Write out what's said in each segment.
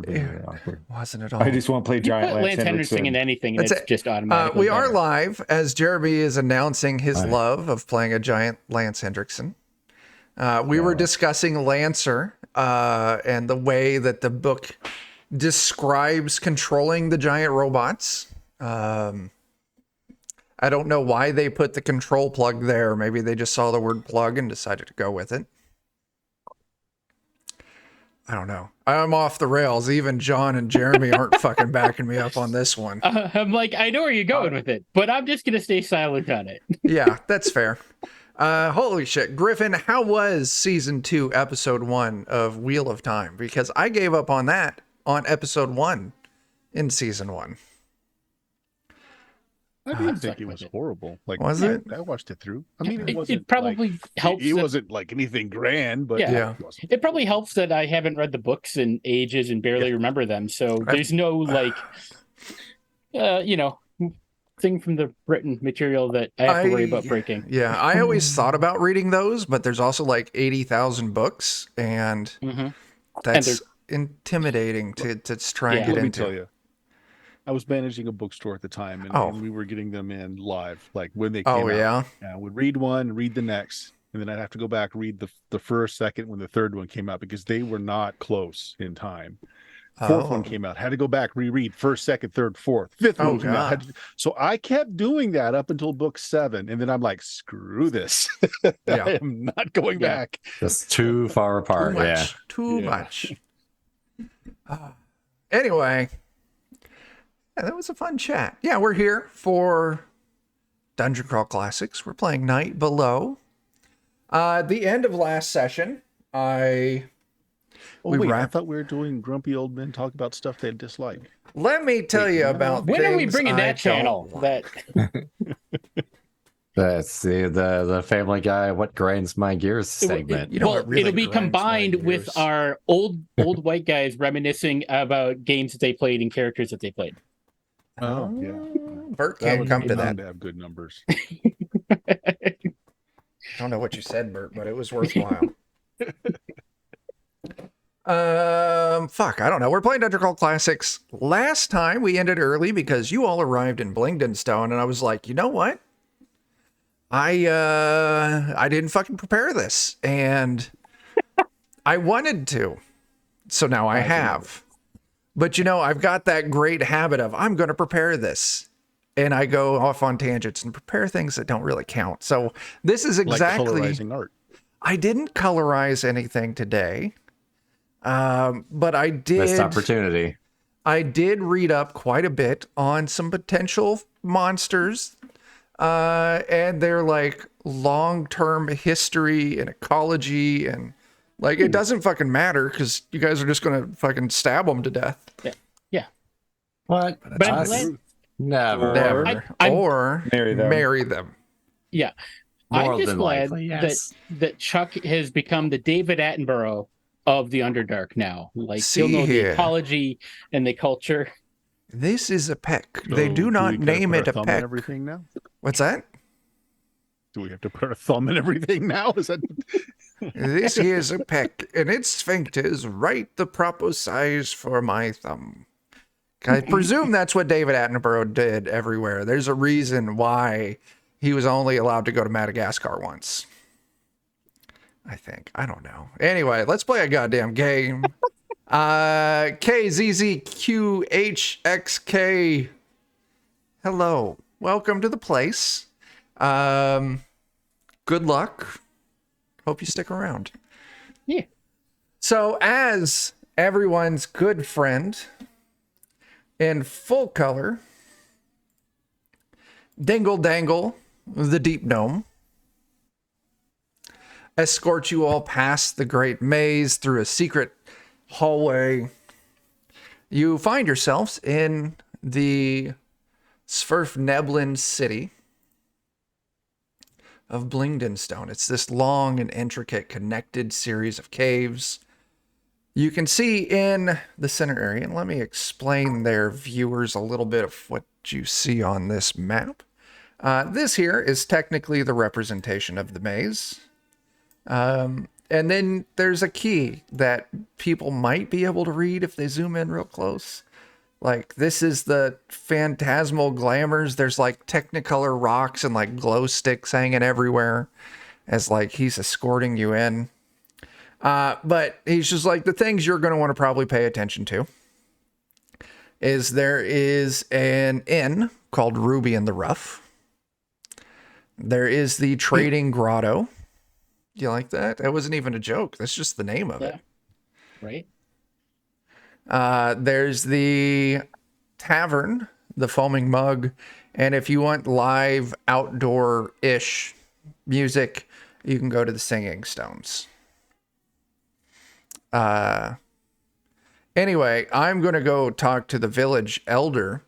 would be really awkward. Wasn't at all. I just want to play You giant put Lance Henriksen in Henriksen. anything, That's it's it. just automatically We are better. live as Jeremy is announcing his Hi. love of playing a giant Lance Hendrickson. We were discussing Lancer and the way that the book describes controlling the giant robots. I don't know why they put the control plug there. Maybe they just saw the word plug and decided to go with it. I don't know. I'm off the rails. Even John and Jeremy aren't fucking backing me up on this one. I'm like, I know where you're going with it, but I'm just going to stay silent on it. Yeah, that's fair. Holy shit. Griffin, how was season 2, episode 1 of Wheel of Time? Because I gave up on that on episode 1 in season 1. I didn't think it was horrible. Like, Was it? I watched it through. I mean, it wasn't. It probably like, helps. It that- wasn't like anything grand, but Yeah. it wasn't. It probably helps that I haven't read the books in ages and barely remember them. So there's no like, thing from the written material that I have to worry about breaking. Yeah, I always thought about reading those, but there's also like 80,000 books, and that's intimidating to try and get Let me into. tell you, I was managing a bookstore at the time, and we were getting them in live, like when they came out. Yeah. And I would read one, read the next, and then I'd have to go back, read the first, second, when the third one came out, because they were not close in time. Fourth one came out, had to go back, reread first, second, third, fourth. Fifth one came out. So I kept doing that up until book 7, and then I'm like, screw this. I am not going back. Just too far apart. Too much. Anyway, that was a fun chat. Yeah, we're here for Dungeon Crawl Classics. We're playing Night Below. The end of last session, I thought we were doing grumpy old men talk about stuff they dislike. Let me tell you about When are we things bringing I that channel? don't That That's the Family Guy. What grinds my gears segment. what really it'll be grinds my combined with gears? our old white guys reminiscing about games that they played and characters that they played. Oh, yeah. Bert That can't would come be to bound that. to have good numbers. I don't know what you said, Bert, but it was worthwhile. Fuck, I don't know. We're playing Dungeon Crawl Classics. Last time we ended early because you all arrived in Blingdenstone, and I was like, you know what? I didn't fucking prepare this, and I wanted to, so now I have. But I've got that great habit of I'm going to prepare this, and I go off on tangents and prepare things that don't really count. So this is exactly like colorizing art. I didn't colorize anything today, but I did. Missed opportunity. I did read up quite a bit on some potential monsters, and their like long-term history and ecology, and like it doesn't fucking matter because you guys are just gonna fucking stab them to death. Yeah. What? But I'm Us? glad- Never. Never. Or marry them. Yeah. More I'm just than glad likely, yes. that Chuck has become the David Attenborough of the Underdark now. Like, See you'll know here. the ecology and the culture. This is a peck. They So do not we gotta name put it our a thumb in peck. everything now? What's that? Do we have to put our thumb in everything now? Is that This here's a peck, and its sphincter's right the proper size for my thumb. I presume that's what David Attenborough did everywhere. There's a reason why he was only allowed to go to Madagascar once. I think. I don't know. Anyway, let's play a goddamn game. KZZQHXK. Hello. Welcome to the place. Good luck. Hope you stick around. Yeah. So, as everyone's good friend in full color, Dingle Dangle, the Deep Gnome, escort you all past the great maze through a secret hallway. You find yourselves in the Sverfneblin city of Blingdenstone. It's this long and intricate connected series of caves. You can see in the center area, and let me explain their viewers a little bit of what you see on this map. This here is technically the representation of the maze. And then there's a key that people might be able to read if they zoom in real close. Like, this is the phantasmal glamours. There's like technicolor rocks and like glow sticks hanging everywhere as like he's escorting you in. But he's just like, the things you're going to want to probably pay attention to is there is an inn called Ruby in the Rough. There is the Trading Grotto. You like that? That wasn't even a joke. That's just the name of it. Right. There's the Tavern, the Foaming Mug. And if you want live outdoor-ish music, you can go to the Singing Stones. Anyway, I'm going to go talk to the village elder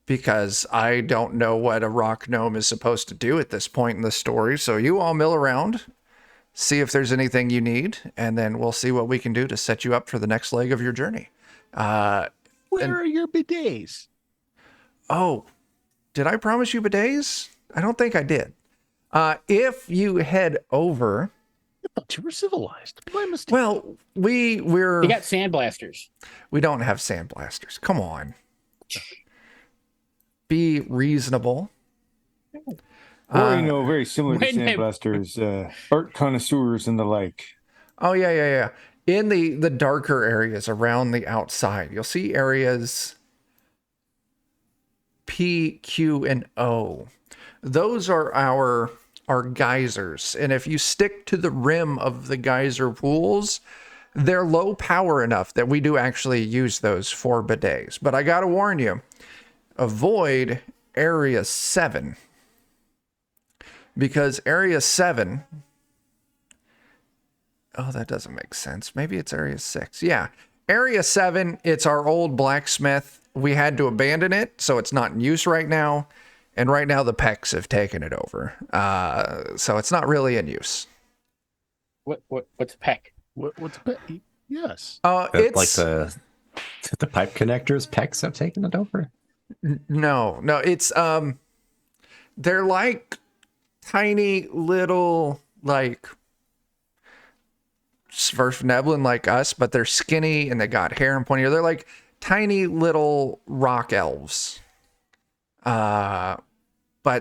because I don't know what a rock gnome is supposed to do at this point in the story. So you all mill around, see if there's anything you need, and then we'll see what we can do to set you up for the next leg of your journey. Where are your bidets? Oh, did I promise you bidets? I don't think I did. If you head over... I thought you were civilized. My mistake. Well, we're... They got sandblasters. We don't have sandblasters. Come on. Be reasonable. Or, very similar to sandblasters, art connoisseurs and the like. Oh, yeah. In the darker areas around the outside, you'll see areas P, Q, and O. Those are our geysers. And if you stick to the rim of the geyser pools, they're low power enough that we do actually use those for bidets. But I got to warn you, avoid area 7. Because area 7... Oh, that doesn't make sense. Maybe it's area 6. Yeah. Area 7, it's our old blacksmith. We had to abandon it, so it's not in use right now. And right now the Pecks have taken it over. So it's not really in use. What's a peck? What's a pet? Yes. It's like the pipe connectors. Pecs have taken it over. No, it's they're like tiny little like Sverfneblin like us, but they're skinny and they got hair and pointy hair. They're like tiny little rock elves. But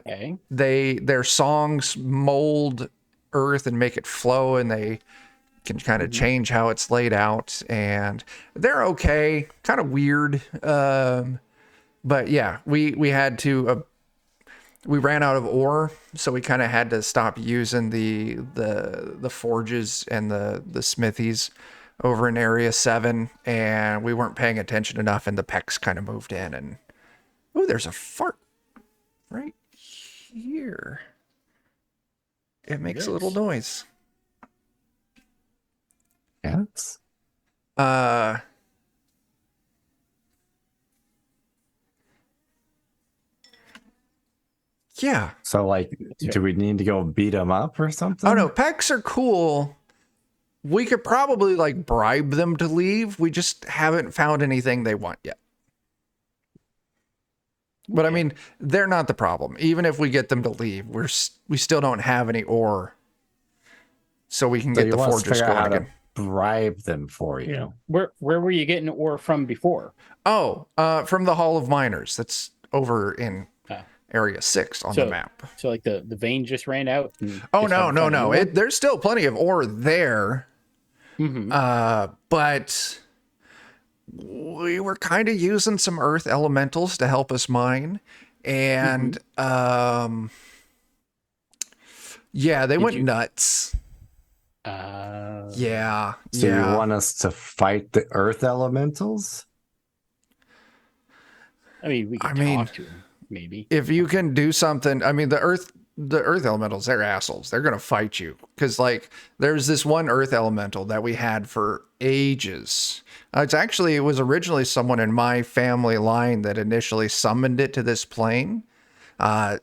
Okay. their songs mold earth and make it flow, and they can kind of change how it's laid out, and they're okay, kind of weird. But yeah, we had to we ran out of ore, so we kind of had to stop using the forges and the smithies over in area 7, and we weren't paying attention enough, and the Pecks kind of moved in. And oh, there's a fart right here. It makes a little noise. Yes. Yeah. So, like, do we need to go beat them up or something? Oh no, Pecks are cool. We could probably like bribe them to leave. We just haven't found anything they want yet. But I mean, they're not the problem. Even if we get them to leave, we still don't have any ore, so we can get the forges going again. Bribe them for you. Where were you getting ore from before? Oh, from the Hall of Miners. That's over in area 6 on the map. So like the vein just ran out. Oh no. There's still plenty of ore there. Mm-hmm. But we were kind of using some earth elementals to help us mine, and yeah, they went nuts. Yeah. So you want us to fight the earth elementals? I mean, we can talk to him, maybe. If you can do something, I mean, the earth elementals, they're assholes. They're going to fight you. Because, like, there's this one earth elemental that we had for ages. It was originally someone in my family line that initially summoned it to this plane. It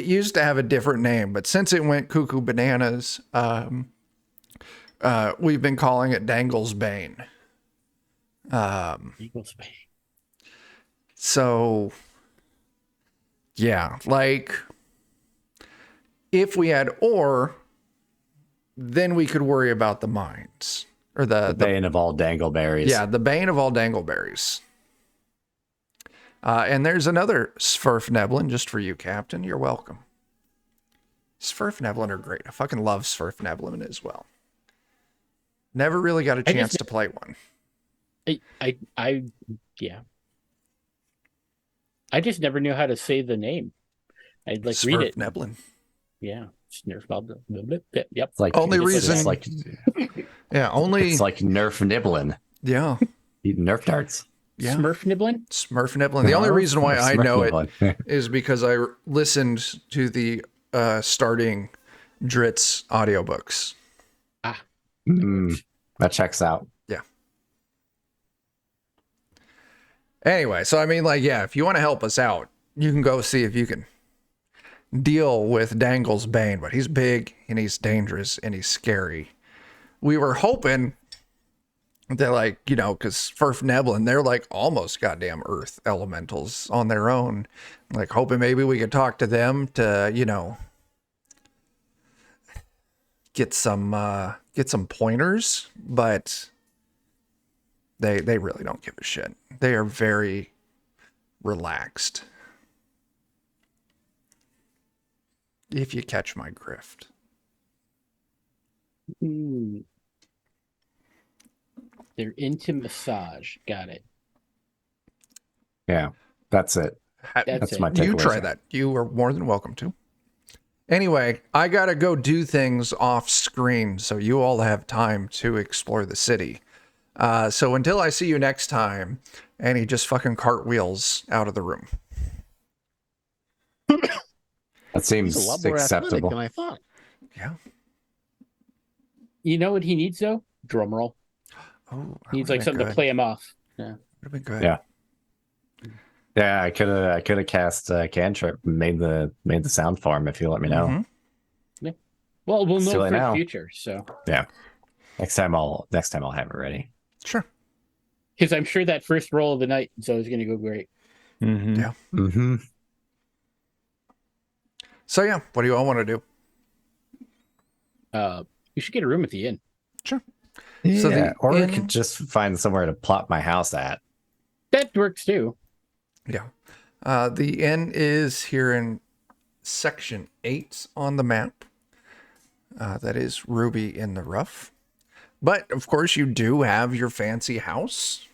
used to have a different name, but since it went cuckoo bananas, we've been calling it Dangle's Bane. Eagle's Bane. So, yeah, like, if we had ore, then we could worry about the mines. Or The bane of all dangleberries. yeah, the bane of all dangleberries. And there's another Svirfneblin just for you, Captain. You're welcome. Svirfneblin are great. I fucking love Svirfneblin as well. Never really got a chance to play one. Yeah. I just never knew how to say the name. I'd like read it. Svirfneblin. Yeah. Yep. It's like Only it's reason- like Yeah, only. it's like Nerf nibbling. Yeah. Eating Nerf darts. Yeah. Smurf nibbling? Smurfneblin. The only reason why I Smurf know it nibbling. is because I listened to the starting Dritz audiobooks. That checks out. Anyway, so I mean, like, yeah, if you want to help us out, you can go see if you can deal with Dangle's Bane, but he's big and he's dangerous and he's scary. We were hoping that, like, you know, because Svirfneblin, they're like almost goddamn earth elementals on their own. Like, hoping maybe we could talk to them to, you know, get some pointers, but they really don't give a shit. They are very relaxed. If you catch my grift. They're into massage. Got it. Yeah, that's it. That's it. my You takeaway. try that. You are more than welcome to. Anyway, I gotta go do things off screen so you all have time to explore the city. So until I see you next time, and he just fucking cartwheels out of the room. That seems He's a lot more athletic acceptable. than I thought. Yeah. You know what he needs though? Drum roll. Oh, He needs like something to play him off. Yeah. Would have been good. Yeah. Yeah, I could have cast cantrip, made the sound for him if you let me know. Mhm. Well, we'll It's know too for late the now. future. So, Next time I'll have it ready. Sure. because I'm sure that first roll of the night is always going to go great. Mm-hmm. Yeah. Mm-hmm. So yeah, what do you all want to do? You should get a room at the inn. Sure. Yeah, So the or I inn- could just find somewhere to plop my house at. That works too. Yeah. The inn is here in section 8 on the map. That is Ruby in the Rough. But of course, you do have your fancy house.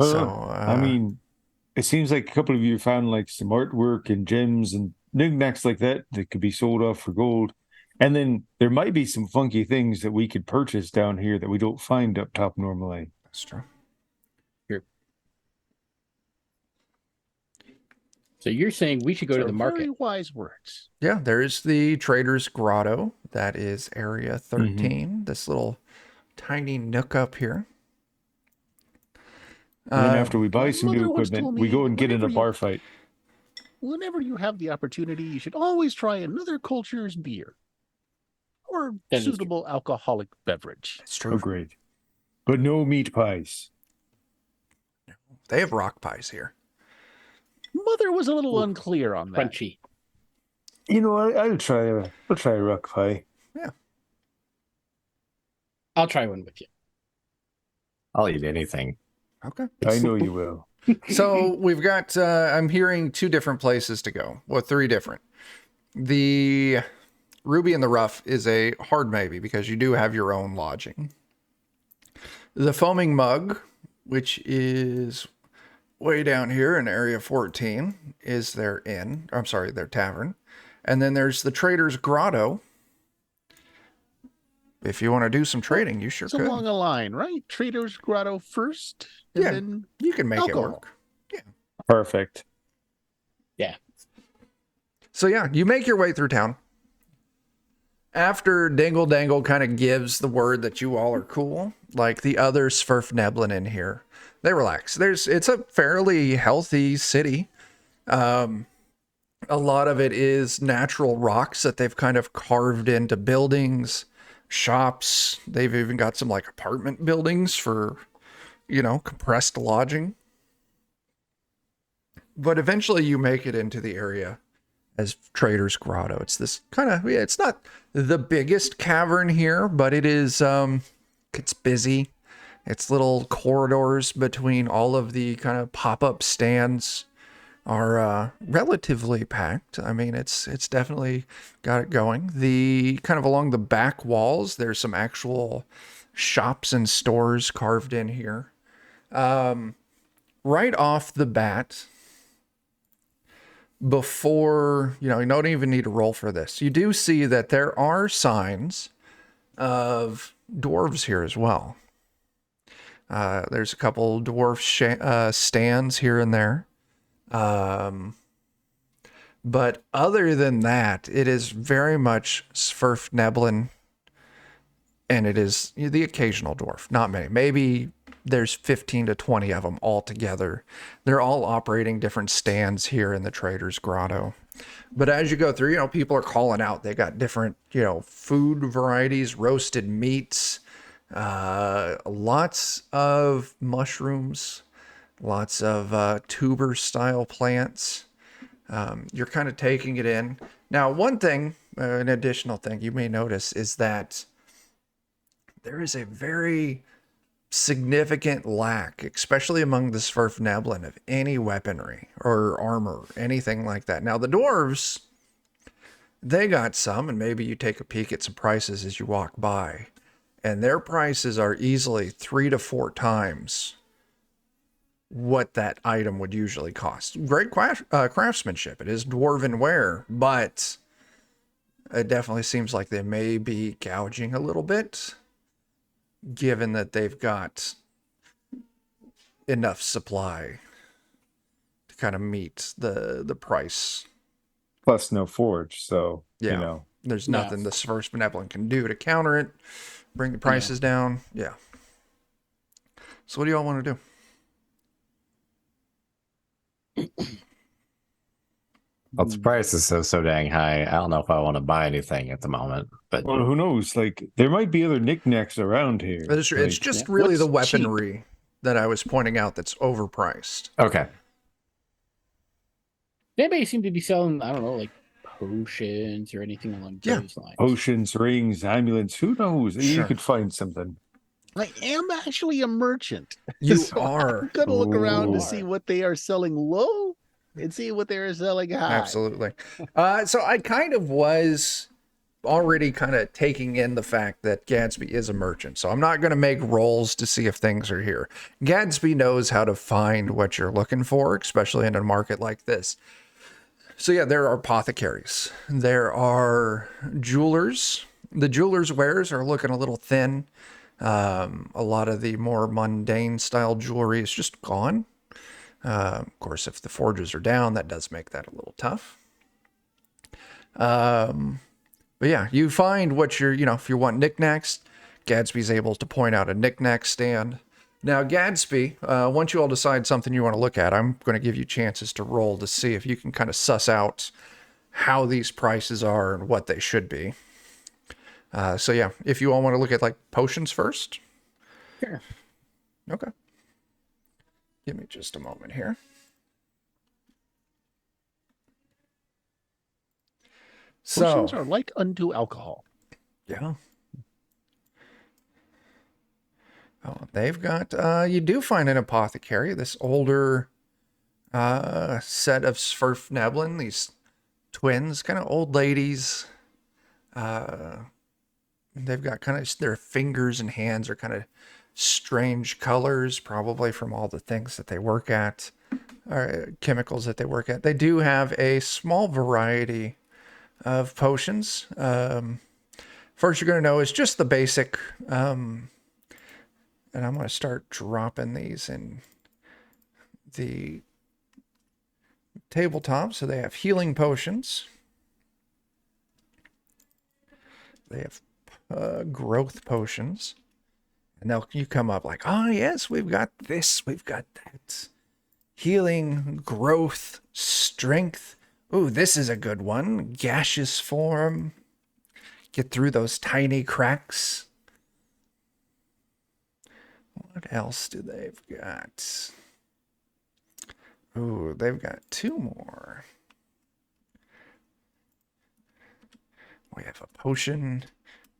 So, I mean, it seems like a couple of you found like some artwork and gems and knickknacks like that that could be sold off for gold. And then there might be some funky things that we could purchase down here that we don't find up top normally. that's true. So you're saying we should go to the market? Very wise words. Yeah, there's the Trader's Grotto. That is area 13. This little tiny nook up here. And then after we buy my some new mother once equipment, told we me go and get in a whenever bar fight. Whenever you have the opportunity, you should always try another culture's beer or That is true. suitable alcoholic beverage. It's Oh, true. great. But no meat pies. They have rock pies here. Mother was a little unclear on that. Crunchy. You know, I'll try a rock pie. I'll try one with you. I'll eat anything. Okay. I know you will. So we've got, I'm hearing 2 different places to go. Well, 3 different. The Ruby in the Rough is a hard maybe because you do have your own lodging. The Foaming Mug, which is way down here in area 14, is their inn. I'm sorry, their tavern. And then there's the Trader's Grotto. If you want to do some trading, you sure It's could. along a line, right? Trader's Grotto first, and Yeah. then You can make alcohol. it work. Perfect. So yeah, you make your way through town. After Dingle Dangle kind of gives the word that you all are cool, like the other Svirfneblin in here, they relax. It's a fairly healthy city. A lot of it is natural rocks that they've kind of carved into buildings, shops. They've even got some like apartment buildings for, you know, compressed lodging. But eventually you make it into the area as Trader's Grotto. It's this kind of, yeah, it's not the biggest cavern here, but it is, it's busy. It's little corridors between all of the kind of pop-up stands are relatively packed. I mean, it's definitely got it going. The kind of along the back walls, there's some actual shops and stores carved in here. Right off the bat, before, you don't even need to roll for this, you do see that there are signs of dwarves here as well. There's a couple dwarf stands here and there. But other than that, it is very much Sverfneblin, and it is the occasional dwarf. Not many. Maybe there's 15 to 20 of them all together. They're all operating different stands here in the Trader's Grotto. But as you go through, people are calling out. They got different, food varieties, roasted meats, lots of mushrooms, lots of tuber-style plants. You're kind of taking it in. Now, one thing, an additional thing you may notice is that there is a very significant lack, especially among the Sverfneblin, of any weaponry or armor, anything like that. Now, the dwarves, they got some, and maybe you take a peek at some prices as you walk by, and their prices are easily 3 to 4 times what that item would usually cost. Great craftsmanship. It is dwarven ware, but it definitely seems like they may be gouging a little bit, given that they've got enough supply to kind of meet the price. Plus no forge, so Yeah. There's nothing the First Benevolent can do to counter it, bring the prices down. Yeah. So what do y'all want to do? Well, the price is so dang high. I don't know if I want to buy anything at the moment. But well, who knows? Like, there might be other knickknacks around here. It's just really the weaponry that I was pointing out that's overpriced. Okay. Anybody seem to be selling, I don't know, like potions or anything along those lines. Potions, rings, amulets. Who knows? Sure. You could find something. I am actually a merchant. You So are. I'm gonna look around to Ooh. see what they are selling low and see what they are selling high. Absolutely. So I kind of was already kind of taking in the fact that Gadsby is a merchant. So I'm not going to make rolls to see if things are here. Gadsby knows how to find what you're looking for, especially in a market like this. So yeah, there are apothecaries. There are jewelers. The jewelers' wares are looking a little thin. A lot of the more mundane style jewelry is just gone. Of course, if the forges are down, that does make that a little tough. But yeah, you find what you're, if you want knickknacks, Gadsby's able to point out a knickknack stand. Now, Gadsby, once you all decide something you want to look at, I'm going to give you chances to roll to see if you can kind of suss out how these prices are and what they should be. So yeah, if you all want to look at like potions first. Sure. Okay. Give me just a moment here. Potions are like unto alcohol. Yeah. Oh, they've got, you do find an apothecary, this older set of Sverfneblin, these twins, kind of old ladies. They've got kind of, their fingers and hands are kind of strange colors, probably from all the things that they work at, or chemicals that they work at. They do have a small variety of potions. First you're going to know is just the basic, and I'm going to start dropping these in the tabletop. So they have healing potions. They have growth potions. And you come up like, oh yes, we've got this, we've got that. Healing, growth, strength. Ooh, this is a good one. Gaseous form. Get through those tiny cracks. What else do they've got? Ooh, they've got 2 more. We have a potion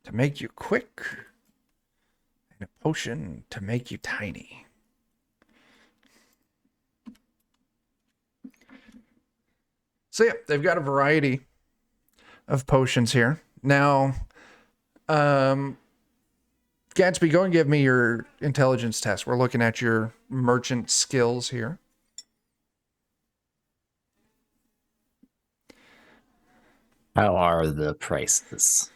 to make you quick and a potion to make you tiny. So yeah, they've got a variety of potions here. Now, Gatsby, go and give me your intelligence test. We're looking at your merchant skills here. How are the prices?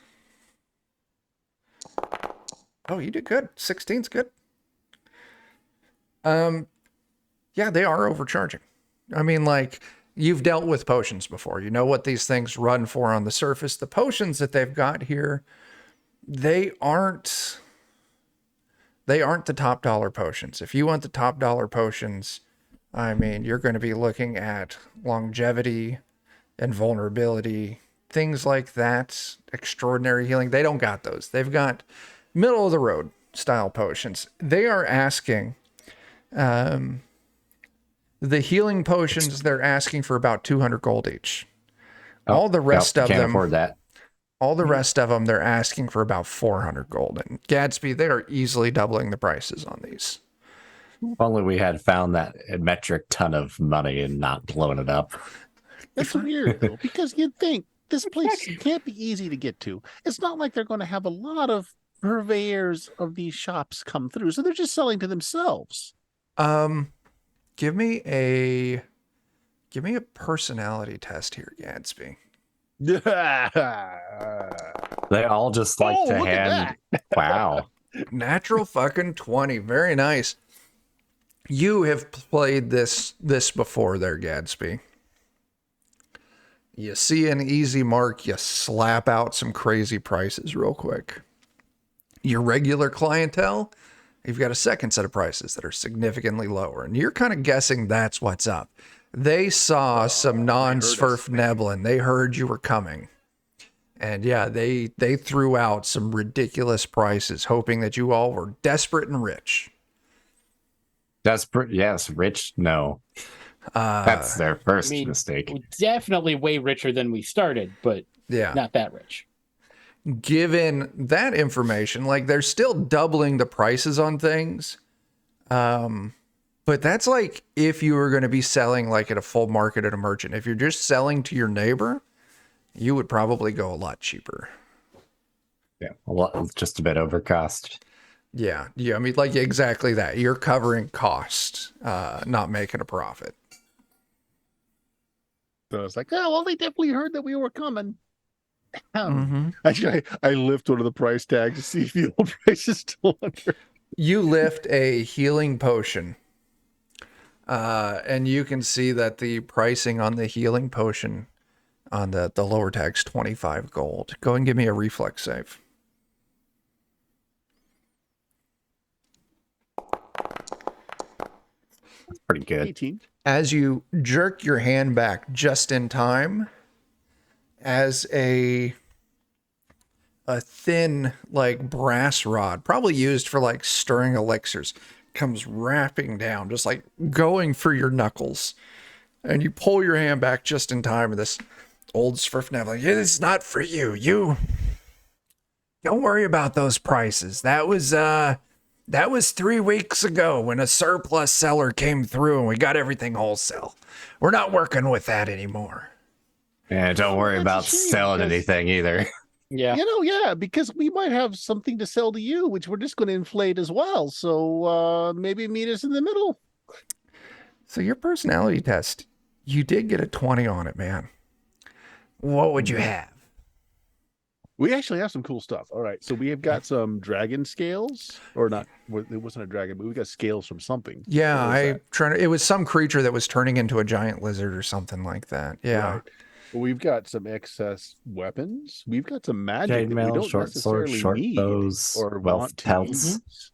Oh, you did good. 16's good. Yeah, they are overcharging. I mean, like, you've dealt with potions before. You know what these things run for on the surface. The potions that they've got here, they aren't the top dollar potions. If you want the top dollar potions, I mean, you're going to be looking at longevity and vulnerability, things like that, extraordinary healing. They don't got those. They've got middle of the road style potions. They are asking, the healing potions, they're asking for about 200 gold each. All the rest of can't them, afford that. all the rest of them, they're asking for about 400 gold. And Gadsby, they are easily doubling the prices on these. If only we had found that metric ton of money and not blown it up. That's weird, though, because you'd think this place can't be easy to get to. It's not like they're going to have a lot of purveyors of these shops come through, so they're just selling to themselves. Give me a personality test here, Gadsby. They all just like to look at hand. Wow. Natural fucking 20. Very nice. You have played this before there, Gadsby. You see an easy mark, you slap out some crazy prices real quick. Your regular clientele, you've got a second set of prices that are significantly lower, and you're kind of guessing that's what's up. They saw some non-Sverfneblin. They heard you were coming. And yeah, they threw out some ridiculous prices, hoping that you all were desperate and rich. Desperate, yes. Rich, no. That's their first mistake. Definitely way richer than we started, but Yeah. not that rich. Given that information, like, they're still doubling the prices on things. But that's like if you were going to be selling like at a full market at a merchant. If you're just selling to your neighbor, you would probably go a lot cheaper. Yeah, just a bit over cost. Yeah. I mean, like, exactly that. You're covering cost, not making a profit. So it's like, oh, well, they definitely heard that we were coming. Mm-hmm. Actually, I lift one of the price tags to see if the old price is still under. You lift a healing potion, and you can see that the pricing on the healing potion on the lower tag's 25 gold. Go and give me a reflex save. That's pretty good. 18. As you jerk your hand back just in time, as a thin, like, brass rod, probably used for like stirring elixirs, comes wrapping down, just like going for your knuckles. And you pull your hand back just in time, and this old Sverfneblin, it's not for you. You don't worry about those prices. That was 3 weeks ago when a surplus seller came through and we got everything wholesale. We're not working with that anymore. Yeah, don't worry That's about a shame, selling because- anything either. Yeah. Yeah, because we might have something to sell to you, which we're just going to inflate as well. So maybe meet us in the middle. So your personality test, you did get a 20 on it, man. What would you have? We actually have some cool stuff. All right, so we have got some dragon scales, or not? It wasn't a dragon, but we got scales from something. Yeah, What was that? it was some creature that was turning into a giant lizard or something like that. Yeah. Right. Well, we've got some excess weapons. We've got some magic that we Chainmail, don't short sword, necessarily short need bows, or wealth want to pelts, use.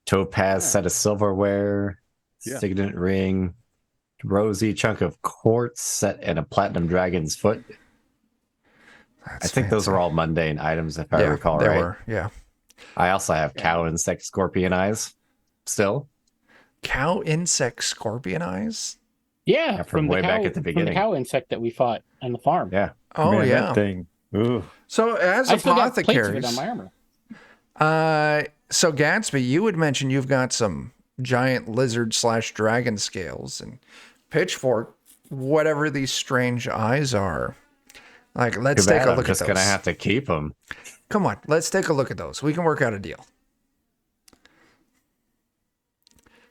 topaz Yeah. set of silverware, Yeah. signet ring, rosy chunk of quartz set in a platinum dragon's foot. I think those are all mundane items, if I recall they right. were. Yeah. I also have cow insect scorpion eyes. Still, Cow insect scorpion eyes. Yeah, from the way back at the From the beginning. cow insect that we fought on the farm. yeah. Oh Man, yeah. that thing Ugh. So as I still got plates of it apothecaries, on my armor. so Gatsby, you would mention you've got some giant lizard / dragon scales, and Pitchfork, whatever these strange eyes are. Like, let's Too take bad a I'm look at just those. gonna have to keep them. Come on, let's take a look at those. We can work out a deal.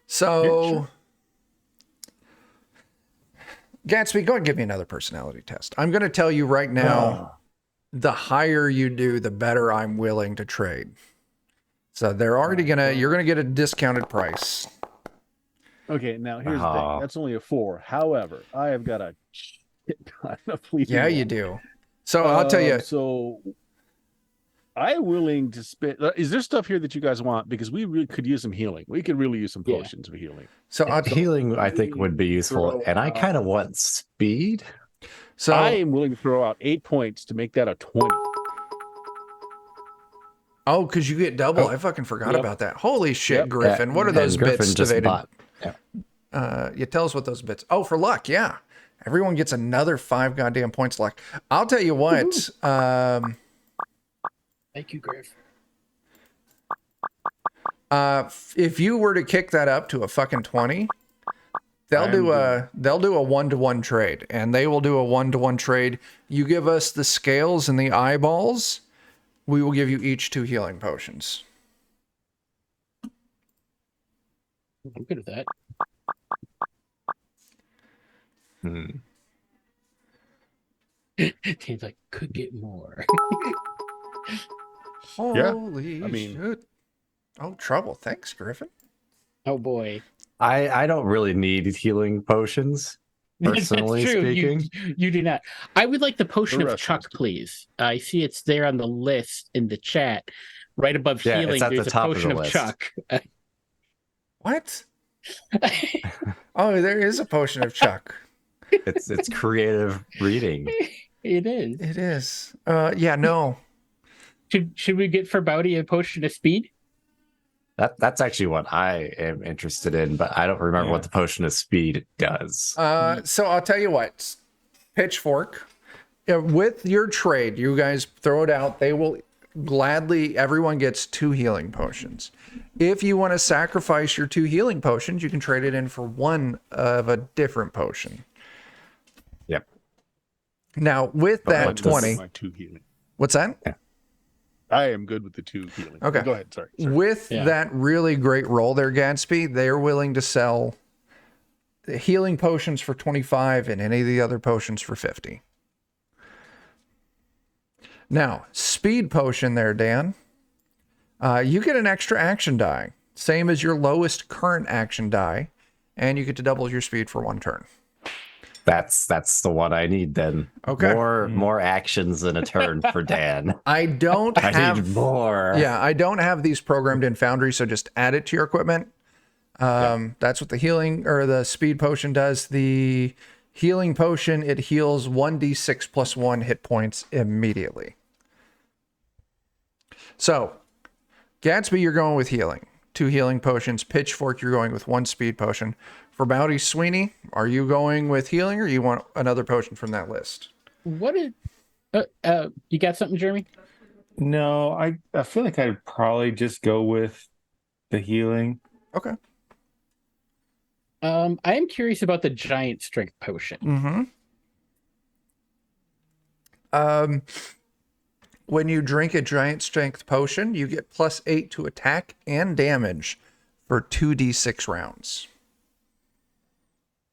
So, Yeah, sure. Gatsby, go ahead and give me another personality test. I'm going to tell you right now, the higher you do, the better I'm willing to trade. So they're already you're gonna get a discounted price. Okay, now here's the Oh. thing. That's only a 4. However, I have got a shit ton of fleeting Yeah, you ones. do. So I'll tell you. So I'm willing to spend. Is there stuff here that you guys want? Because we really could use some healing. We could really use some Yeah. potions for healing. So Healing, I think, would be useful, and I kind of want speed. so I am willing to throw out 8 points to make that a 20. oh, because you get double. Oh. I fucking forgot Yep. about that. Holy shit, Yep. Griffin! What are And those Griffin bits just divided? bought. Yeah. You tell us what those bits. Oh, for luck, yeah. Everyone gets another 5 goddamn points luck. I'll tell you what. Thank you, Griff. If you were to kick that up to a fucking 20, they'll do a 1-to-1 trade, and they will do a 1-to-1 trade. You give us the scales and the eyeballs, we will give you each 2 healing potions. I'm good with that. He's like, could get more. Holy I mean- shit. Oh, trouble. Thanks, Griffin. Oh boy. I don't really need healing potions, personally That's true. speaking. You do not. I would like the potion The of rest Chuck, is good. please. I see it's there on the list in the chat. Right above Yeah, healing, it's at the there's a top of potion the of list. Chuck. What? Oh, there is a potion of Chuck. It's creative reading. It is. It is. Yeah, no. Should we get Farbauti a potion of speed? That's actually what I am interested in, but I don't remember what the potion of speed does. So I'll tell you what. Pitchfork, with your trade, you guys throw it out. They will gladly, everyone gets 2 healing potions. If you want to sacrifice your 2 healing potions, you can trade it in for 1 of a different potion. Yep. Now, with that what does- 20, My 2 healing. what's that? I am good with the 2 healing. Okay. Go ahead. Sorry. With Yeah. that really great roll there, Gatsby, they're willing to sell the healing potions for 25 and any of the other potions for 50. Now, speed potion there, Dan. You get an extra action die, same as your lowest current action die, and you get to double your speed for 1 turn. That's the one I need then. Okay. More actions in a turn for Dan. I don't I have need more. Yeah, I don't have these programmed in Foundry, so just add it to your equipment. That's what the healing or the speed potion does. The healing potion, it heals 1d6 plus 1 hit points immediately. So, Gatsby, you're going with healing. 2 healing potions. Pitchfork, you're going with 1 speed potion. Farbauti, Sweeney, are you going with healing or you want another potion from that list? What is? You got something, Jeremy? No, I feel like I'd probably just go with the healing. Okay. I am curious about the giant strength potion. When you drink a giant strength potion, you get +8 to attack and damage for 2d6 rounds.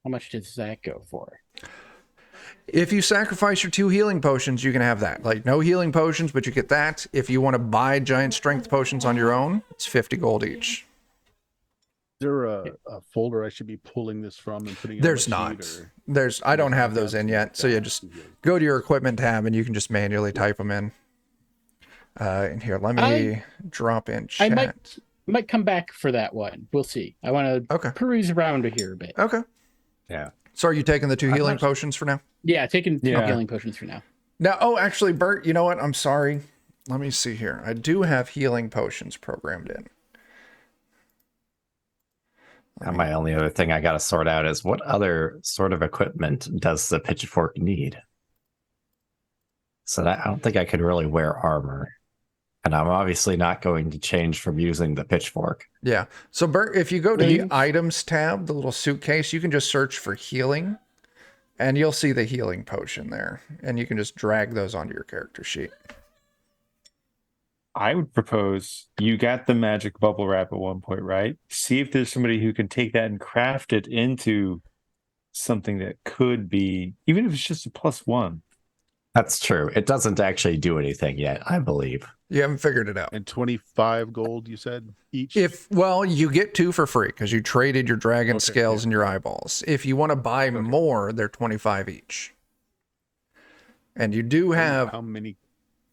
How much does that go for? If you sacrifice your 2 healing potions, you can have that. Like, no healing potions, but you get that. If you want to buy giant strength potions on your own, it's 50 gold each. Is there a folder I should be pulling this from and putting it There's on a not. sheet, or- I don't have those in yet. So you just go to your equipment tab and you can just manually type them in. And here, let me drop in I chat. might come back for that one. We'll see. I want to Okay. peruse around here a bit. Okay. Yeah. So are you taking the 2 healing not- potions for now? Yeah, taking 2 Yeah. healing potions for now. Now, actually, Bert, you know what? I'm sorry. Let me see here. I do have healing potions programmed in. And my only other thing I got to sort out is what other sort of equipment does the pitchfork need? So I don't think I could really wear armor. And I'm obviously not going to change from using the pitchfork. Yeah. So Bert, if you go to Really? the items tab, the little suitcase, you can just search for healing and you'll see the healing potion there. And you can just drag those onto your character sheet. I would propose you got the magic bubble wrap at one point, right? See if there's somebody who can take that and craft it into something that could be, even if it's just a +1. That's true. It doesn't actually do anything yet, I believe. You haven't figured it out. And 25 gold, you said, each? Well, you get 2 for free because you traded your dragon scales and your eyeballs. If you want to buy more, they're 25 each. And you do have... How many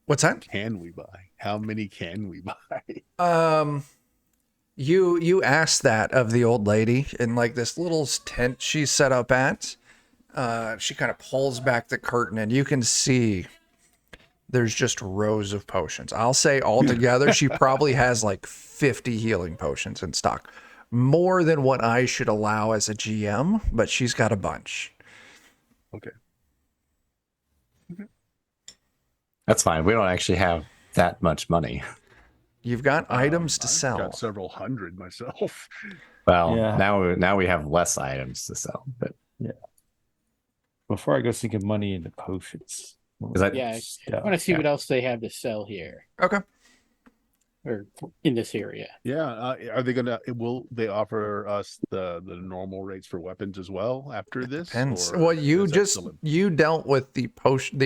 What's that? can we buy? How many can we buy? You asked that of the old lady in like this little tent she's set up at. She kind of pulls back the curtain and you can see there's just rows of potions. I'll say altogether she probably has like 50 healing potions in stock. More than what I should allow as a GM, but she's got a bunch. Okay. That's fine. We don't actually have that much money. You've got items to I've sell. got several hundred myself. Well, Yeah. now we have less items to sell. But Before I go sinking money into potions. is that Yeah, I stuff. want to see what else they have to sell here Okay. or in this area. Yeah. Are they gonna? Will they offer us the normal rates for weapons as well after this? Depends. or Well, is that you dealt with the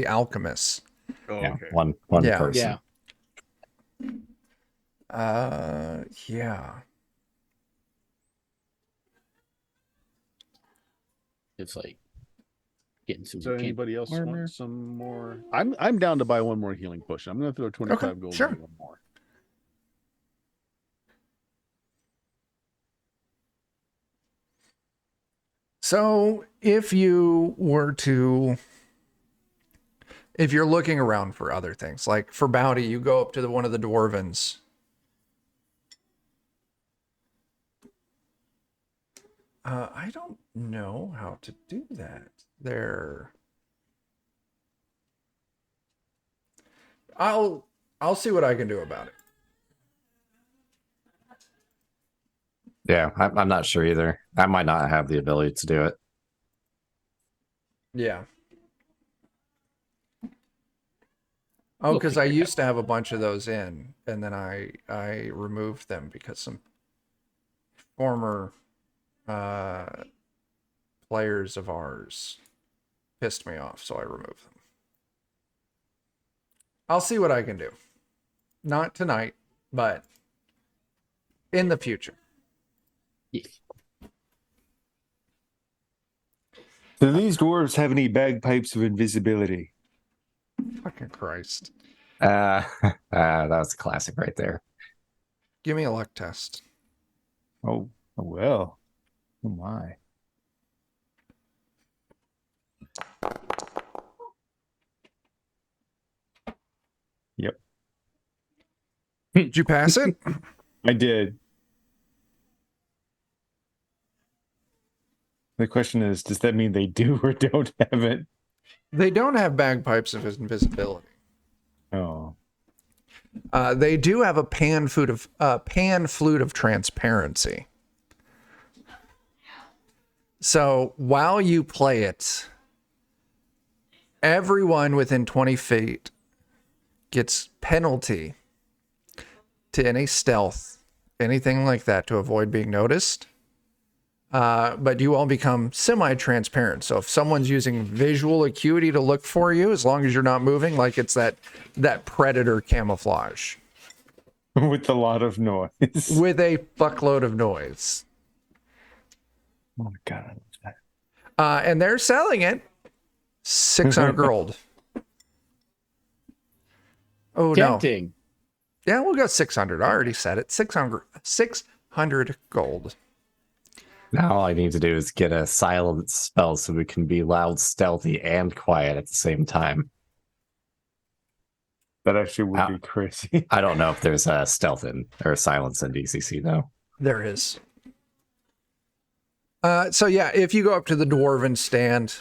alchemist. Oh, yeah, okay. one Yeah. person? Yeah. It's like getting some. So anybody else armor. want some more? I'm down to buy one more healing potion. I'm gonna throw 25 gold sure. in one more. So if you're looking around for other things, like for Farbauti, you go up to one of the dwarvens. I don't know how to do that. I'll see what I can do about it. Yeah, I'm not sure either. I might not have the ability to do it. Yeah. Oh, because I used to have a bunch of those in, and then I removed them because some former players of ours pissed me off, so I removed them. I'll see what I can do. Not tonight, but in the future. Yes. Do these dwarves have any bagpipes of invisibility? Fucking Christ. That was a classic right there. Give me a luck test. Oh well. Oh my. Yep, Did you pass it? I did. The question is, does that mean they do or don't have it? They don't have bagpipes of invisibility. Oh. They do have a pan flute of transparency. So while you play it, everyone within 20 feet gets penalty to any stealth, anything like that, to avoid being noticed. But you all become semi-transparent. So if someone's using visual acuity to look for you, as long as you're not moving, like it's that predator camouflage. With a lot of noise. With a fuckload of noise. Oh my god, I love that. And they're selling it 600 gold. Oh, Tempting. no. Yeah, we'll go 600. I already said it. 600 gold. Now all I need to do is get a silence spell so we can be loud, stealthy, and quiet at the same time. That actually would be crazy. I don't know if there's a stealth or silence in DCC though. There is. So yeah, if you go up to the dwarven stand,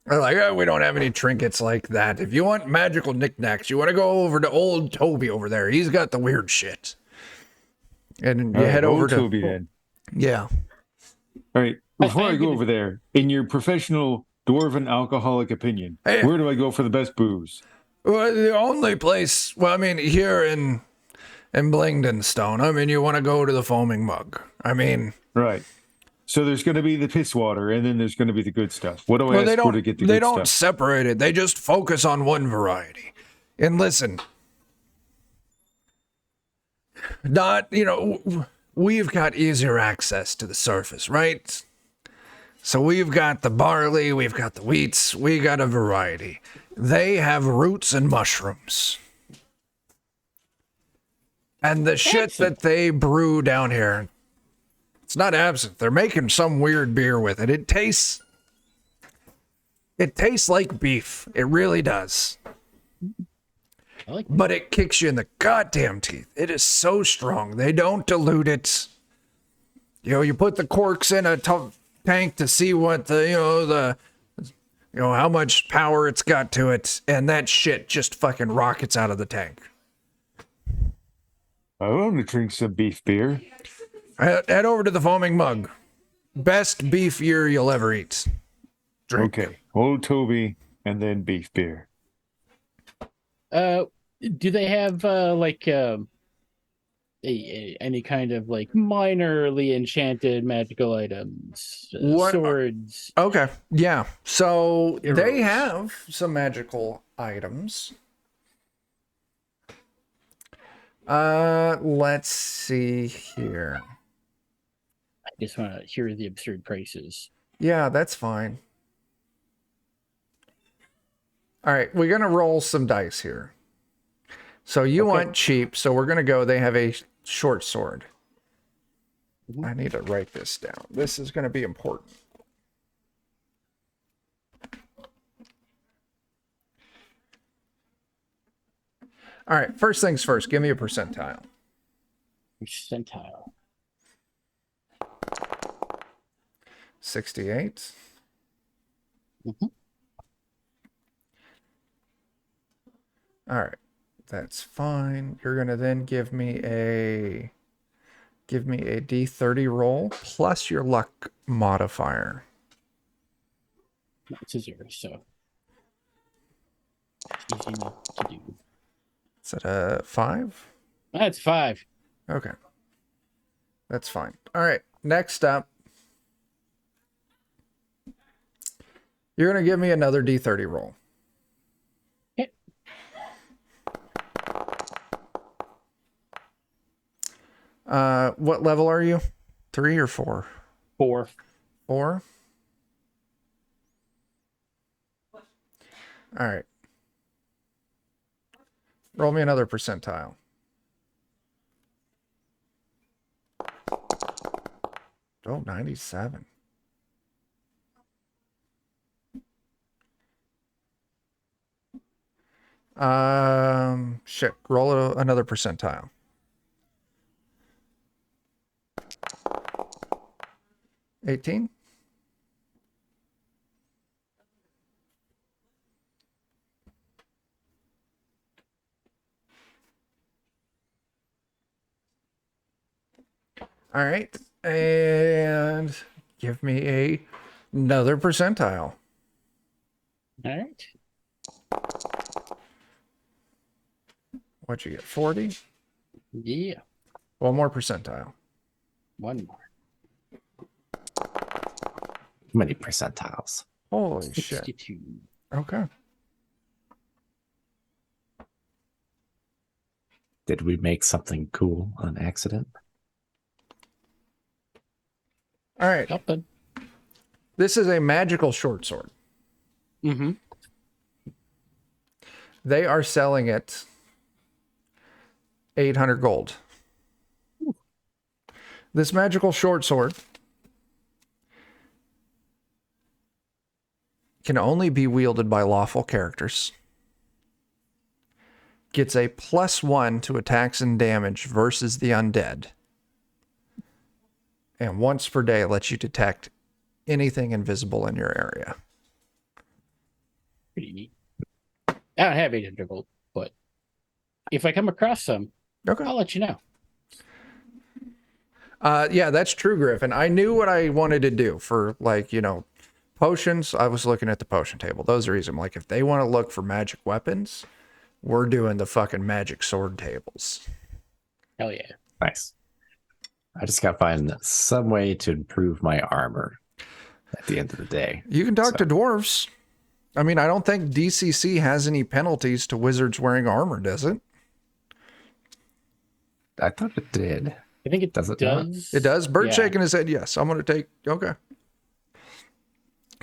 They're like, oh, we don't have any trinkets like that. If you want magical knickknacks, you want to go over to old Toby over there. He's got the weird shit. And you All right, head over old to Toby then. Yeah. All right, before I go gonna- over there, in your professional dwarven alcoholic opinion, Hey. where do I go for the best booze? Well, the only place, well, I mean, here in Blingdenstone, I mean, you want to go to the Foaming Mug. I mean, Right. So there's going to be the piss water, and then there's going to be the good stuff. What do I well, ask for to get the they good don't stuff? separate it. They just focus on one variety. And listen, we've got easier access to the surface, right? So we've got the barley, we've got the wheats, we got a variety. They have roots and mushrooms. And the shit that they brew down here, it's not absinthe. They're making some weird beer with it. It tastes like beef. It really does. But it kicks you in the goddamn teeth. It is so strong. They don't dilute it. You put the corks in a tank to see what how much power it's got to it, and that shit just fucking rockets out of the tank. I want to drink some beef beer. Head over to the Foaming Mug. Best beef beer you'll ever eat. Drink. Okay, old Toby, and then beef beer. Do they have any kind of like minorly enchanted magical items, swords? Okay, yeah. So they have some magical items. Let's see here. I just want to hear the absurd prices. Yeah, that's fine. All right, we're gonna roll some dice here. So you want cheap, so we're gonna go. They have a short sword. I need to write this down. This is gonna be important. All right, first things first, give me a percentile. Percentile. 68. Mm-hmm. All right, that's fine. You're gonna then give me a D30 roll plus your luck modifier. It's a 0, so it's easy enough to do. Is that a 5? That's 5. Okay. That's fine. All right. Next up, you're going to give me another D30 roll. Okay. What level are you? 3 or 4? 4. 4? All right. Roll me another percentile. Oh, 97. Shit. Roll another percentile. $18. All right. And give me another percentile. All right. What'd you get? 40? Yeah. One more percentile. One more. How many percentiles? Holy shit. 62. Okay. Did we make something cool on accident? All right. Something. This is a magical short sword. Mm-hmm. They are selling it 800 gold. This magical short sword can only be wielded by lawful characters. Gets a +1 to attacks and damage versus the undead. And once per day lets you detect anything invisible in your area. Pretty neat. I don't have 800 gold, but if I come across some, Okay. I'll let you know. Yeah, that's true, Griffin. I knew what I wanted to do for, like, you know, potions. I was looking at the potion table. Those are easy. I'm like, if they want to look for magic weapons, we're doing the fucking magic sword tables. Hell yeah. Nice. I just gotta find some way to improve my armor at the end of the day. You can talk to dwarves. I mean, I don't think DCC has any penalties to wizards wearing armor, does it? I thought it did. I think it Does it does. not? It does. Bert Yeah. shaking his head. Yes, I'm going to take. Okay.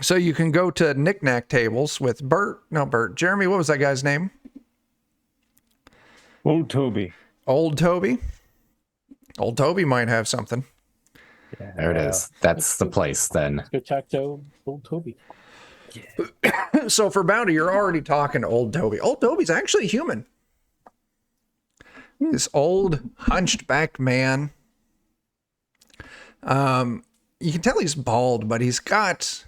So you can go to knick-knack tables with Bert. No, Bert. Jeremy, what was that guy's name? Old Toby. Old Toby. Old Toby might have something. Yeah, there it is. That's the place then. Let's go talk to old Toby. So for bounty, you're already talking to Old Toby. Old Toby's actually human. This old, hunched back man. You can tell he's bald, but he's got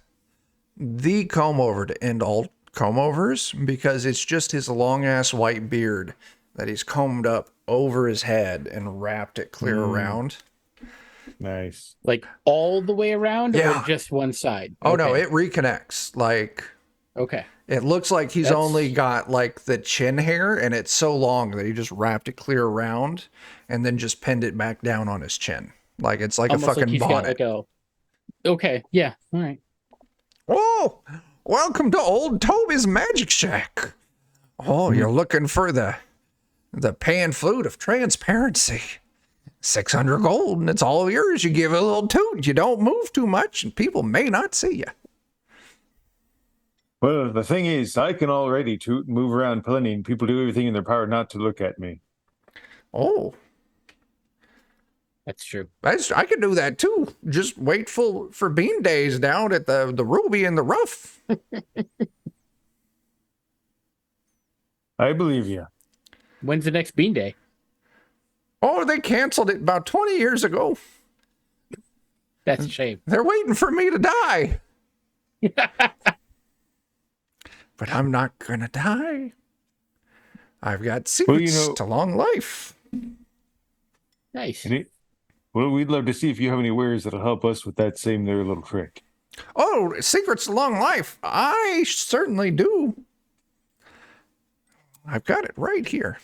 the comb over to end all comb overs because it's just his long ass white beard that he's combed up over his head and wrapped it clear around. Nice. Like all the way around Yeah. or just one side? Oh no, Okay. it reconnects. Like Okay. it looks like he's That's- only got like the chin hair and it's so long that he just wrapped it clear around and then just pinned it back down on his chin. Like it's like Almost a fucking he's got bonnet. like a. Okay. Yeah. All right. Oh, welcome to Old Toby's Magic Shack. Oh, you're looking for the pan flute of transparency. 600 gold and it's all yours. You give a little toot. You don't move too much and people may not see you. Well, the thing is, I can already toot and move around plenty, and people do everything in their power not to look at me. Oh, That's true. I could do that too. Just wait for bean days down at the Ruby and the Rough. I believe you. When's the next bean day? Oh, they canceled it about 20 years ago. That's a shame. They're waiting for me to die. But I'm not gonna die. I've got secrets to long life. Nice. Well, we'd love to see if you have any wares that'll help us with that same there little trick. Oh, secrets to long life. I certainly do. I've got it right here.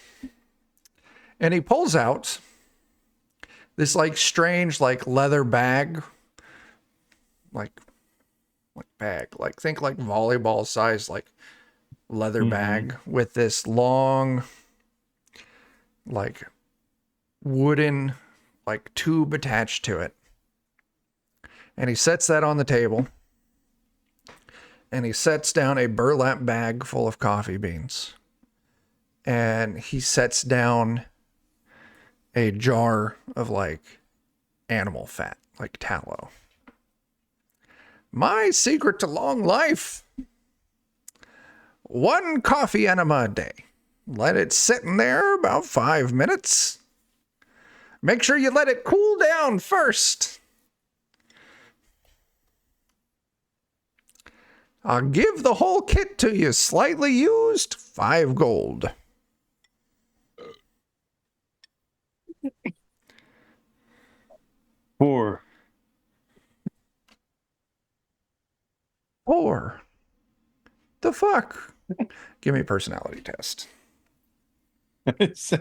And he pulls out this like strange like leather bag. Like bag. Like think like volleyball size like leather bag with this long like wooden like tube attached to it. And he sets that on the table. And he sets down a burlap bag full of coffee beans. And he sets down a jar of like animal fat, like tallow. My secret to long life. 1 coffee enema a day. Let it sit in there about 5 minutes. Make sure you let it cool down first. I'll give the whole kit to you, slightly used, 5 gold. Four. 4. The fuck? Give me a personality test. I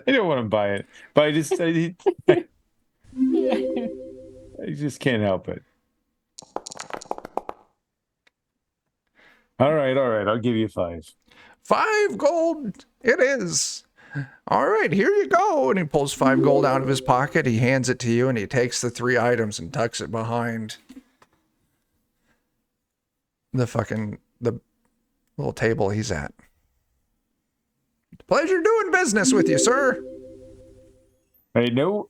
don't want to buy it, but I just can't help it. All right. I'll give you 5. 5 gold it is. All right, here you go. And he pulls 5 gold out of his pocket. He hands it to you, and he takes the 3 items and tucks it behind the little table he's at. Pleasure doing business with you, sir. I know,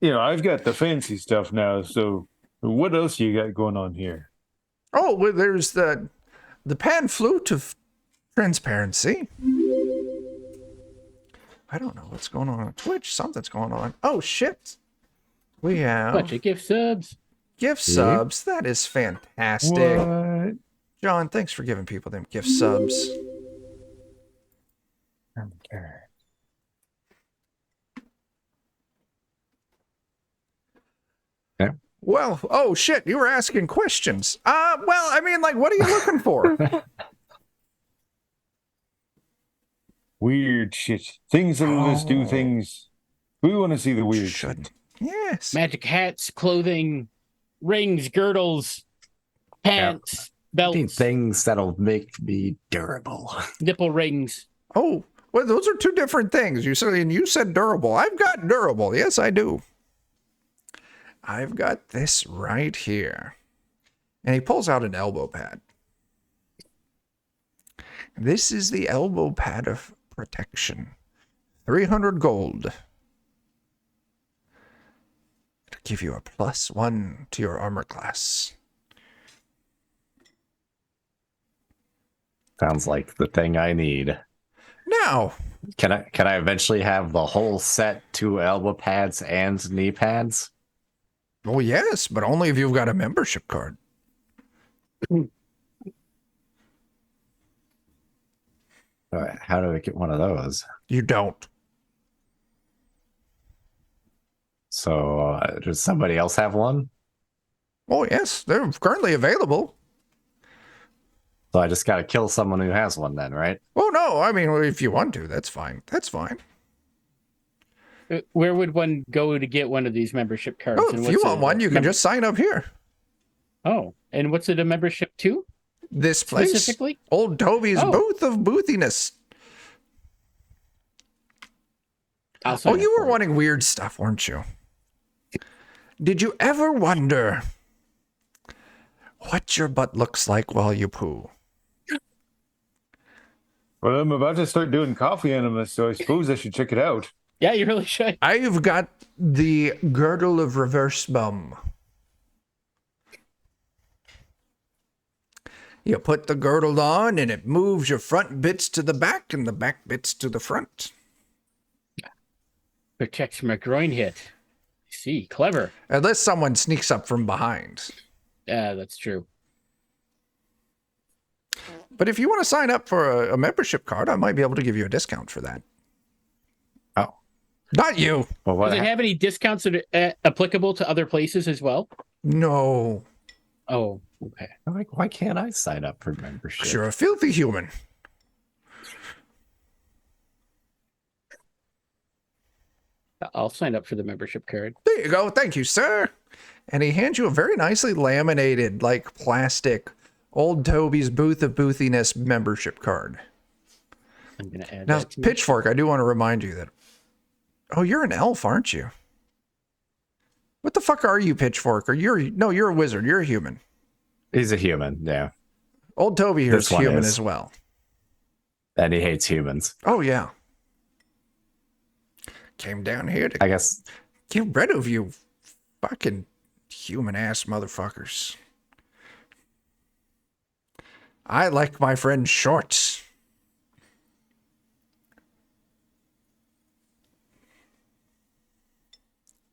I've got the fancy stuff now. So, what else you got going on here? Oh, well, there's the pan flute of transparency. I don't know what's going on Twitch. Something's going on. Oh, shit. We have Bunch of gift subs. gift subs. That is fantastic. What? John, thanks for giving people them gift subs. Well, oh shit, you were asking questions. Well, I mean, like, what are you looking for? Weird shit. Things that let us do Oh. things. We want to see the weird Should. shit. Yes. Magic hats, clothing, rings, girdles, pants, I need belts, things that'll make me durable. nipple rings. Oh, well, those are two different things. You said durable. I've got durable. Yes, I do. I've got this right here. And he pulls out an elbow pad. This is the elbow pad of protection. 300 gold. It'll give you a +1 to your armor class. Sounds like the thing I need. Now, Can I eventually have the whole set, 2 elbow pads and knee pads? well, yes, but only if you've got a membership card. How do I get one of those? You don't. So does somebody else have one? Oh, yes, they're currently available. So I just got to kill someone who has one then, right? Oh, no, I mean, if you want to, that's fine. That's fine. Where would one go to get one of these membership cards? Oh, and if you what's want one, you can just sign up here. Oh, and what's it a membership to? This place, Specifically? Old Toby's Oh. Booth of Boothiness. I'll sign Oh, up you were for it. wanting weird stuff, weren't you? Did you ever wonder what your butt looks like while you poo? Well, I'm about to start doing coffee enemas, so I suppose I should check it out. Yeah, you really should. I've got the girdle of reverse bum. You put the girdle on and it moves your front bits to the back and the back bits to the front. Protects from a groin hit. I see, clever. Unless someone sneaks up from behind. Yeah, that's true. But if you want to sign up for a membership card, I might be able to give you a discount for that. Oh. Not you. Well, what? Does it have any discounts that are applicable to other places as well? No. Oh, okay. Like, why can't I sign up for membership? 'Cause you're a filthy human. I'll sign up for the membership card. There you go. Thank you, sir. And he hands you a very nicely laminated, like plastic, Old Toby's Booth of Boothiness membership card. I'm gonna add Now, that to Pitchfork, I do want to remind you that. Oh, you're an elf, aren't you? What the fuck are you, Pitchfork? Or you're a wizard. You're a human. He's a human, yeah. Old Toby here is This one human is. as well. And he hates humans. Oh yeah. Came down here to I guess get rid of you, fucking human ass motherfuckers. I like my friend short.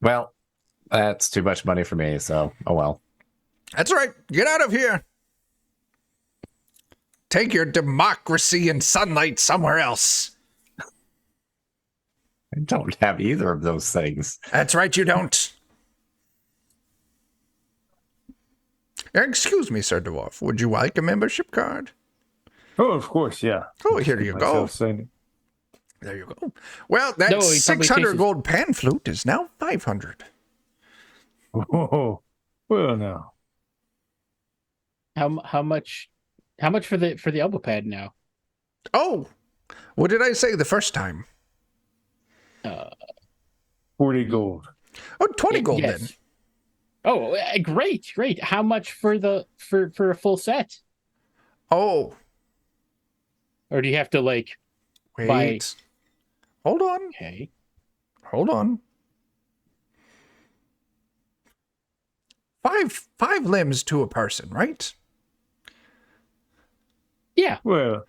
well, that's too much money for me, so oh well. That's right. Get out of here. Take your democracy and sunlight somewhere else. I don't have either of those things. That's right, you don't. Excuse me, Sir Dwarf. Would you like a membership card? Oh, of course, yeah. Oh, here you go. Myself signed. There you go. Well, that No, he probably 600 chases- gold pan flute is now 500. Oh, well, now. How much for the elbow pad now? Oh, what did I say the first time? 40 gold. Oh, 20 gold Yes. then. Oh, great. How much for a full set? Oh, Or do you have to like wait. By- Hold on. okay? Hold on. Five limbs to a person, right? Yeah. Well,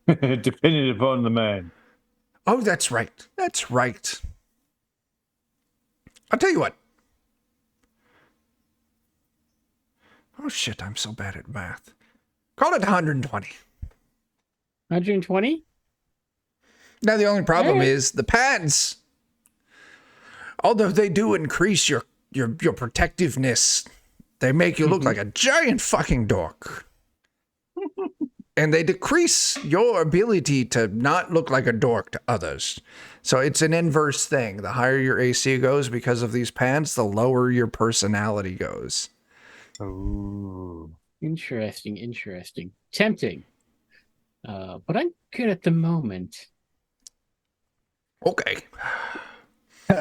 depending upon the man. Oh, that's right. That's right. I'll tell you what. Oh, shit, I'm so bad at math. Call it 120. 120? Now, the only problem is the pads. Although they do increase your protectiveness, they make you look like a giant fucking dork. And they decrease your ability to not look like a dork to others. So it's an inverse thing. The higher your AC goes because of these pads, the lower your personality goes. Oh. Interesting. Tempting. But I'm good at the moment. Okay.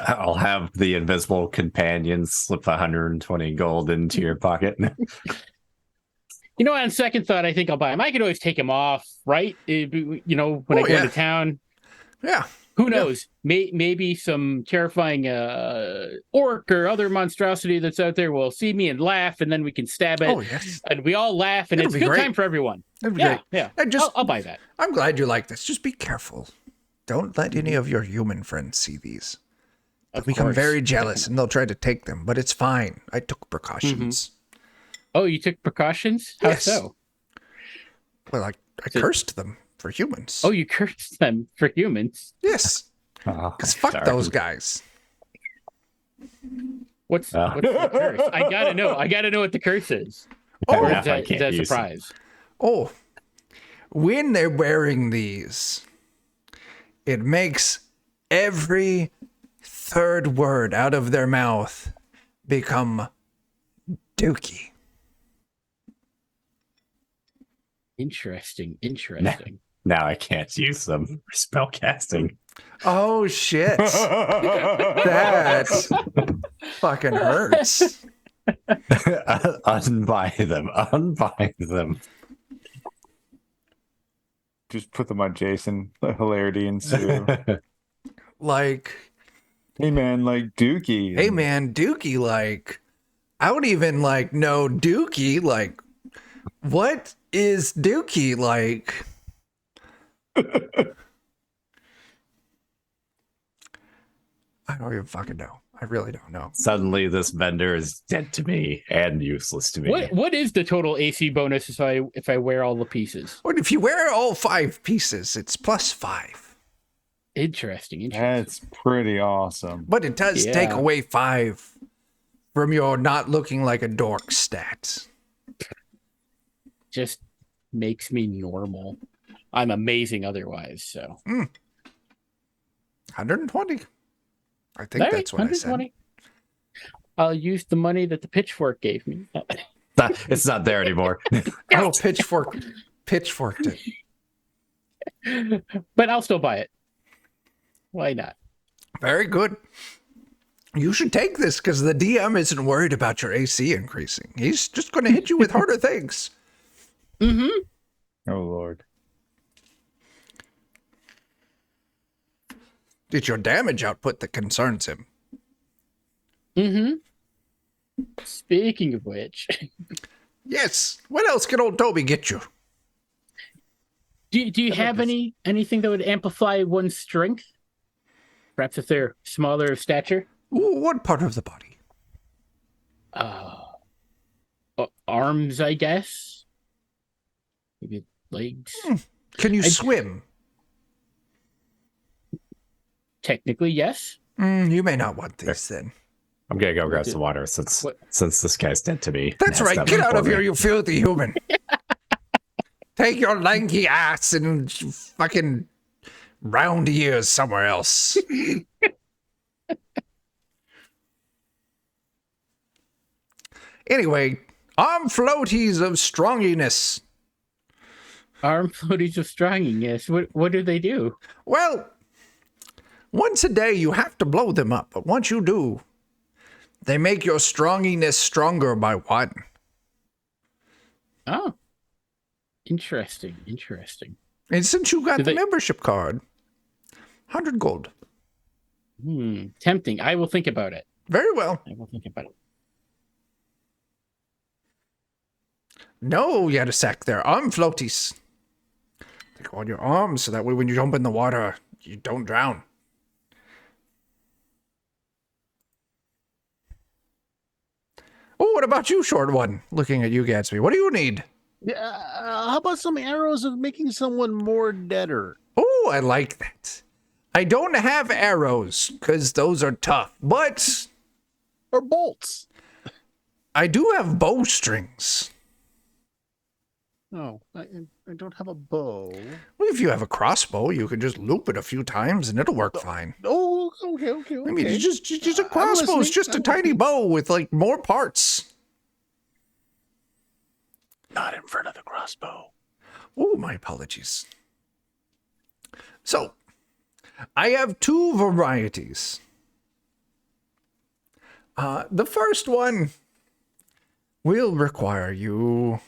I'll have the invisible companion slip 120 gold into your pocket. You know, on second thought, I think I'll buy him. I could always take him off, right? When I go into town. Yeah. Who knows? Maybe some terrifying orc or other monstrosity that's out there will see me and laugh, and then we can stab it. Oh, yes. And we all laugh, and It'll it's a be good great. time for everyone. It'll be Yeah, great. yeah. I'll buy that. I'm glad you like this. Just be careful. Don't let any of your human friends see these. They'll become very jealous, and they'll try to take them. But it's fine. I took precautions. Oh, you took precautions? How Yes. so? Well, I cursed them for humans. Oh, you cursed them for humans? Yes. Oh, Because fuck sorry. those guys. What's the curse? I gotta know what the curse is. Oh, Or yeah, is I that can't a use surprise? Oh, when they're wearing these, it makes every third word out of their mouth become dookie. Interesting. Now I can't use them for spell casting. Oh, shit. That fucking hurts. Unbuy them. Just put them on Jason. Let hilarity ensue. Like, Hey man, like Dookie. hey man, dookie, like, I don't even like know dookie. Like, what is dookie like? I don't even fucking know. I really don't know. Suddenly, this vendor is dead to me and useless to me. What is the total AC bonus if I wear all the pieces? What if you wear all 5 pieces? It's +5. Interesting. That's pretty awesome. But it does take away 5 from your not looking like a dork stats. Just makes me normal. I'm amazing otherwise, so. 120. I think that's what I said. I'll use the money that the Pitchfork gave me. It's not there anymore. Oh, Pitchfork. Pitchforked it. But I'll still buy it. Why not? Very good. You should take this because the DM isn't worried about your AC increasing. He's just going to hit you with harder things. Mm-hmm. Oh Lord. It's your damage output that concerns him. Mm-hmm. Speaking of which, Yes. What else can old Toby get you? do you have anything that would amplify one's strength? Perhaps if they're smaller of stature? Ooh, what part of the body? Arms, I guess. Maybe legs. Can you swim? Technically, yes. You may not want these then. I'm gonna go grab some water since this guy's dead to me. That's right. Get out of here, you filthy human. Take your lanky ass and fucking round ears somewhere else. Anyway, arm floaties of stronginess. Arm floaties of stronginess. What do they do? Well, once a day you have to blow them up, but once you do, they make your stronginess stronger by 1. Oh. Interesting. And since you got the they- membership card, 100 gold. Tempting. I will think about it. Very well. No, you had a sack there. Arm floaties. They go on your arms so that way when you jump in the water, you don't drown. Oh, what about you, short one? Looking at you, Gatsby. What do you need? Yeah, how about some arrows of making someone more deader? Oh, I like that. I don't have arrows because those are tough, but Or bolts. I do have bowstrings. No, I don't have a bow. Well, if you have a crossbow, you can just loop it a few times and it'll work fine. Oh, okay. I mean, you just a I'm crossbow is listening. just a I'm tiny listening. bow with like more parts. Not in front of the crossbow. Oh, my apologies. So, I have two varieties. The first one will require you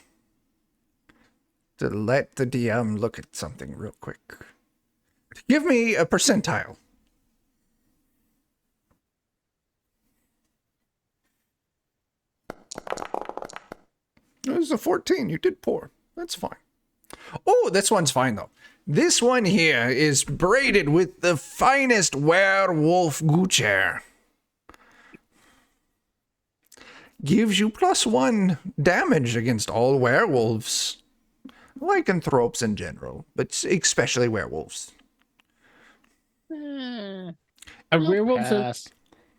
to let the DM look at something real quick. Give me a percentile. It was a 14. You did poor. That's fine. Oh, this one's fine, though. This one here is braided with the finest werewolf gooch hair. Gives you +1 damage against all werewolves. Lycanthropes in general, but especially werewolves. Are werewolves a Pass.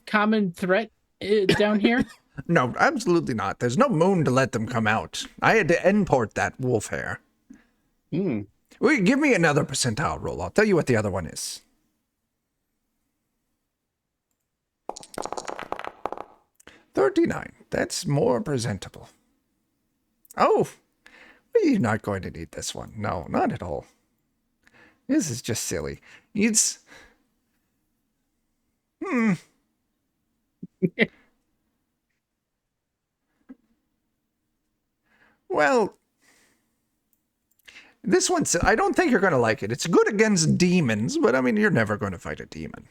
common threat down here? No, absolutely not. There's no moon to let them come out. I had to import that wolf hair. Hmm. Wait, give me another percentile roll. I'll tell you what the other one is. 39. That's more presentable. Oh, you're not going to need this one. No, not at all. This is just silly. It's... Well, this one's... I don't think you're going to like it. It's good against demons, but I mean, you're never going to fight a demon.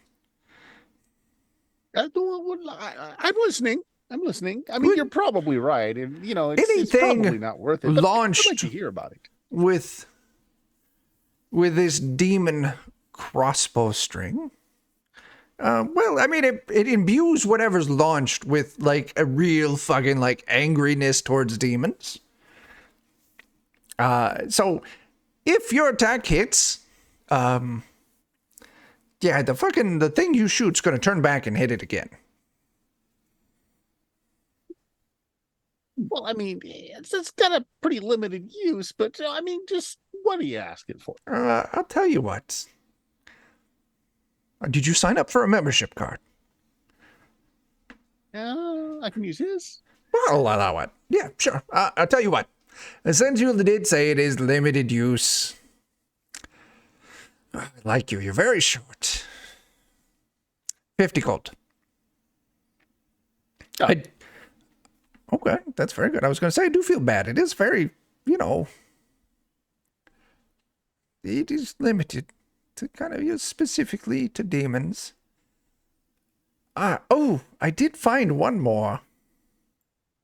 I'm listening. I'm listening. I mean, you're probably right. And, you know, it's probably not worth it. But launched I'd like to hear about it. with this demon crossbow string. Well, I mean, it imbues whatever's launched with, like, a real fucking, like, angriness towards demons. So, if your attack hits, yeah, the thing you shoot's gonna turn back and hit it again. Well, I mean, it's got a pretty limited use, but I mean, just what are you asking for? I'll tell you what. Did you sign up for a membership card? I can use his. Well, I'll allow it. Yeah, sure. I'll tell you what. Since you did say it is limited use, I like you. You're very short. 50 gold. Oh. Okay, that's very good. I was going to say, I do feel bad. It is very, it is limited to kind of use specifically to demons. Oh, I did find one more.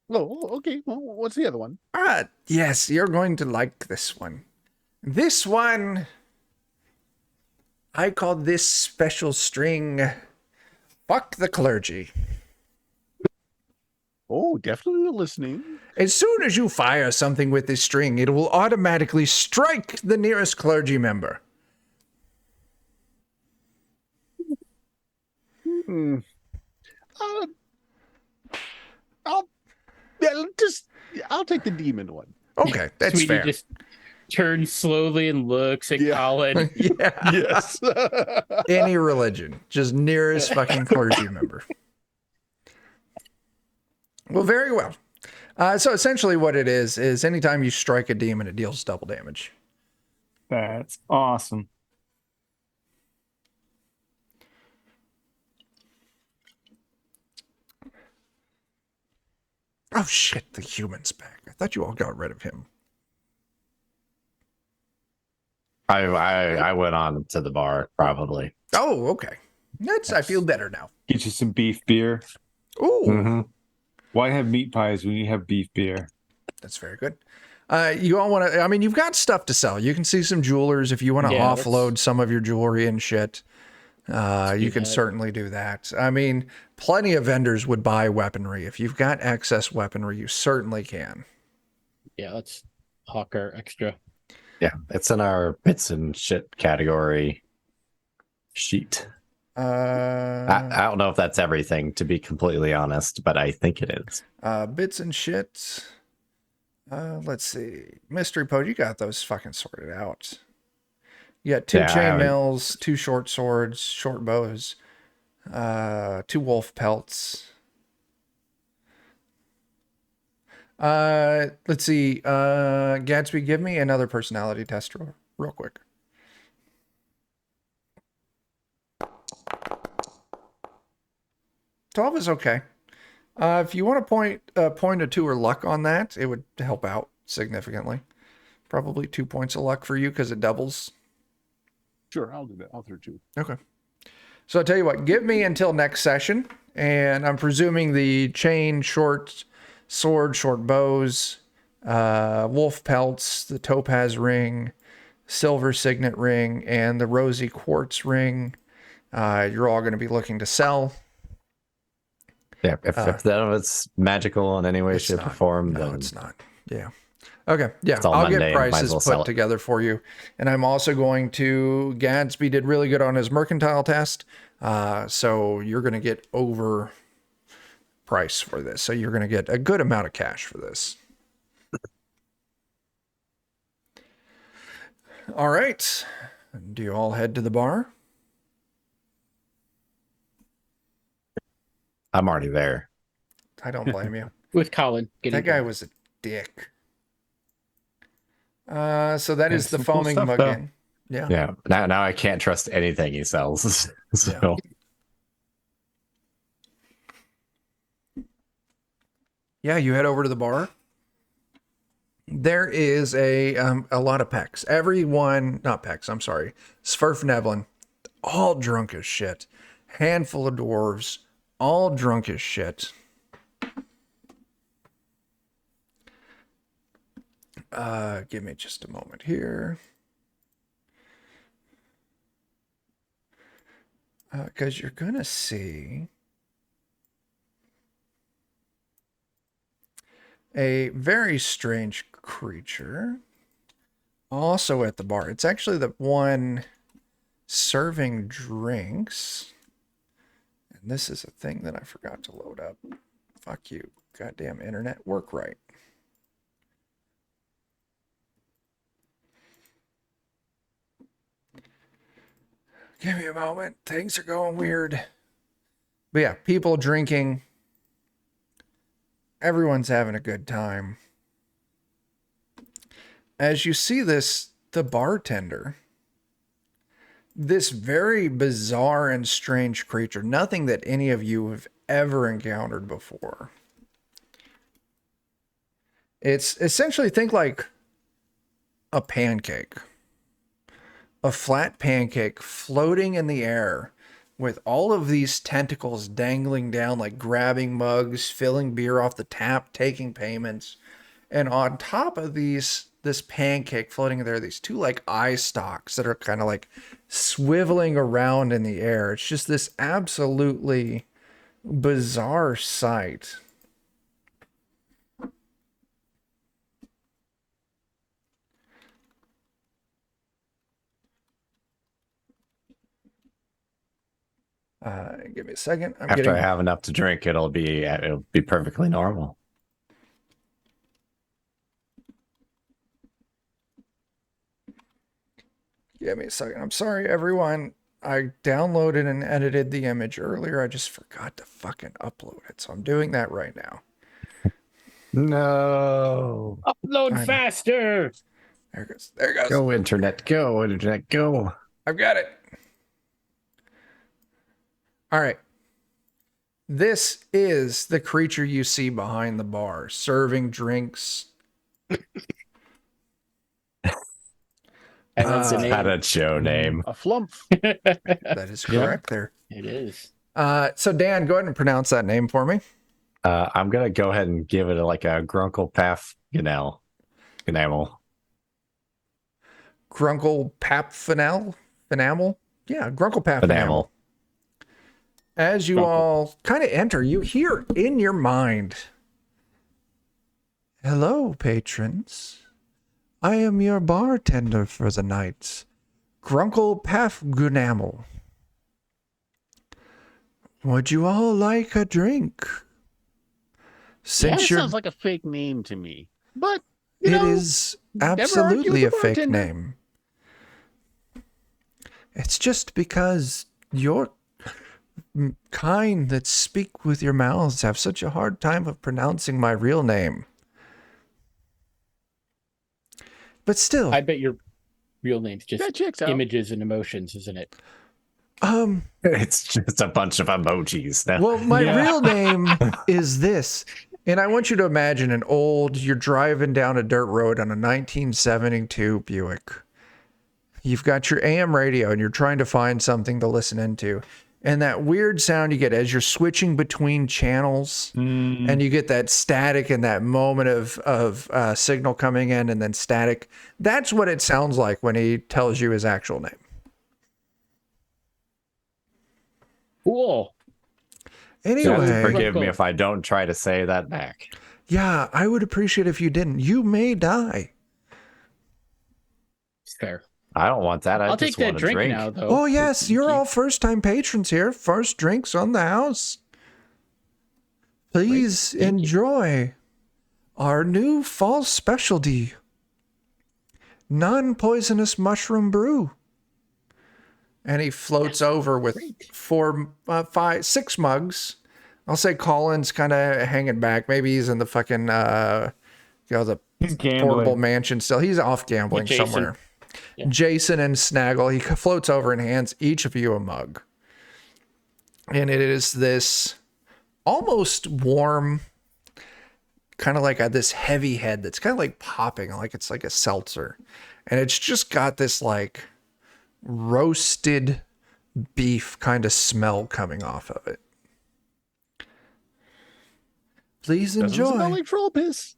Oh, okay. Well, what's the other one? Yes, you're going to like this one. This one, I call this special string, Fuck the Clergy. Oh, definitely listening. As soon as you fire something with this string, it will automatically strike the nearest clergy member. I'll take the demon one. Okay, that's Sweeney fair. just turns slowly and looks at Yeah. Colin. Yeah. Yes. Any religion, just nearest fucking clergy member. Well, very well. So essentially what it is anytime you strike a demon, it deals double damage. That's awesome. Oh shit, the human's back. I thought you all got rid of him. I went on to the bar, probably. Oh, okay. I feel better now. Get you some beef beer. Ooh, Mm-hmm. Why have meat pies when you have beef beer? that's very good. You all want to, I mean, you've got stuff to sell. You can see some jewelers if you want to Yeah, offload some of your jewelry and shit. You can certainly do that. I mean, plenty of vendors would buy weaponry. If you've got excess weaponry, you certainly can. Yeah, let's hawk our extra. Yeah, it's in our bits and shit category. Sheet. Uh, I don't know if that's everything, to be completely honest, but I think it is. bits and shit. Let's see. Mystery potion. You got those fucking sorted out. You got 2 Yeah, I haven't- chainmails, 2 short swords, short bows, 2 wolf pelts. Let's see. Gadsby, give me another personality test real quick. $12 is okay. If you want to point a point or 2 or luck on that, it would help out significantly. Probably 2 points of luck for you because it doubles. Sure, I'll do that. I'll throw 2. Okay. So I'll tell you what, give me until next session. And I'm presuming the chain, short sword, short bows, wolf pelts, the topaz ring, silver signet ring, and the rosy quartz ring. You're all going to be looking to sell. Yeah, if that of it's magical in any way, shape, or form, No, then it's not. Yeah. Okay. Yeah. all I'll get mundane, might as prices well sell put it. together for you. And I'm also going to, Gadsby did really good on his mercantile test. So you're going to get over price for this. So you're going to get a good amount of cash for this. All right. Do you all head to the bar? I'm already there. I don't blame you. With Colin. Getting That guy drunk. was a dick. So that is the some cool foaming stuff, mug though. in. Yeah. Yeah. Now I can't trust anything he sells. So Yeah, you head over to the bar. There is a lot of pecks. Everyone, not pecks, I'm sorry. Sverfnevlin, all drunk as shit. Handful of dwarves, all drunk as shit. Give me just a moment here. Because you're going to see a very strange creature also at the bar. It's actually the one serving drinks. And this is a thing that I forgot to load up. Fuck you. Goddamn internet. Work right. Give me a moment. Things are going weird. But yeah, people drinking. Everyone's having a good time. As you see this, the bartender, this very bizarre and strange creature, nothing that any of you have ever encountered before. It's essentially, think like a pancake. A flat pancake floating in the air with all of these tentacles dangling down, like grabbing mugs, filling beer off the tap, taking payments. And on top of this pancake floating in there, these 2 like eye stalks that are kind of like swiveling around in the air. It's just this absolutely bizarre sight. Give me a second. after I have enough to drink, it'll be perfectly normal. Give me a second. I'm sorry, everyone. I downloaded and edited the image earlier. I just forgot to fucking upload it. So I'm doing that right now. No. Upload faster. There it goes. There it goes. Go, internet. Go, internet. Go. I've got it. All right. This is the creature you see behind the bar, serving drinks. And that's the Had name. a show name. A flump. That is correct there. It is. So Dan, go ahead and pronounce that name for me. I'm gonna go ahead and give it like a grunkle path enamel. Grunkle Pap Finale? Finamel? Yeah, Grunkle Pap Finamel. As you all kind of enter, you hear in your mind, "Hello, patrons. I am your bartender for the night, Grunkle Paf Gunamel. Would you all like a drink? That Since sounds like a fake name to me. But you it know, is never argue absolutely a with the fake bartender. name. It's just because your kind that speak with your mouths have such a hard time of pronouncing my real name. But still, I bet your real name's just That checks out. images and emotions, isn't it? It's just a bunch of emojis. Now. well, my Yeah. real name is this. And I want you to imagine you're driving down a dirt road on a 1972 Buick. You've got your AM radio and you're trying to find something to listen into. And that weird sound you get as you're switching between channels, and you get that static and that moment of signal coming in and then static. That's what it sounds like when he tells you his actual name. Cool. You have to Anyway, forgive me if I don't try to say that back. yeah, I would appreciate if you didn't. You may die. Fair. I don't want that. I I'll just take that want a drink drink. now, though. Oh, yes, you're all first-time patrons here. First drinks on the house. Please Thank you. enjoy our new fall specialty, non-poisonous mushroom brew. And he floats over with great. 6 mugs. I'll say Colin's kind of hanging back. Maybe he's in the fucking, the He's portable gambling. mansion still. He's off gambling Jason. somewhere. Yeah. Jason and Snaggle. He floats over and hands each of you a mug. And it is this almost warm, kind of like this heavy head that's kind of like popping, like it's like a seltzer. And it's just got this like roasted beef kind of smell coming off of it. Please Doesn't smell enjoy. like troll piss.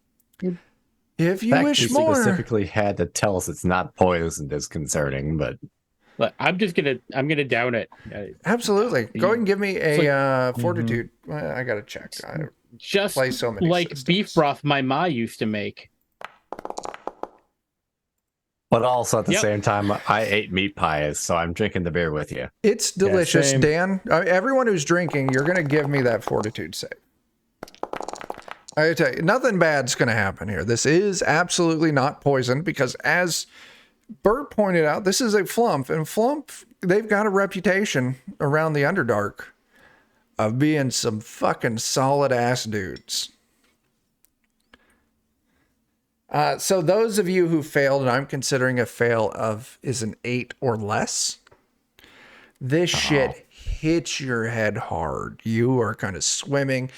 If you The fact wish you more. specifically had to tell us it's not poisoned is concerning, but But I'm gonna down it. Absolutely. Go ahead and give me a It's fortitude. I gotta check. I Just play so many like systems. beef broth my ma used to make. but also at the Yep. same time, I ate meat pies, so I'm drinking the beer with you. It's delicious, same. Dan. Everyone who's drinking, you're gonna give me that fortitude save. I tell you, nothing bad's gonna happen here. This is absolutely not poison because, as Bert pointed out, this is a flump, and flump, they've got a reputation around the Underdark of being some fucking solid ass dudes. So those of you who failed, and I'm considering a fail is an 8 or less, this shit hits your head hard. You are kind of swimming.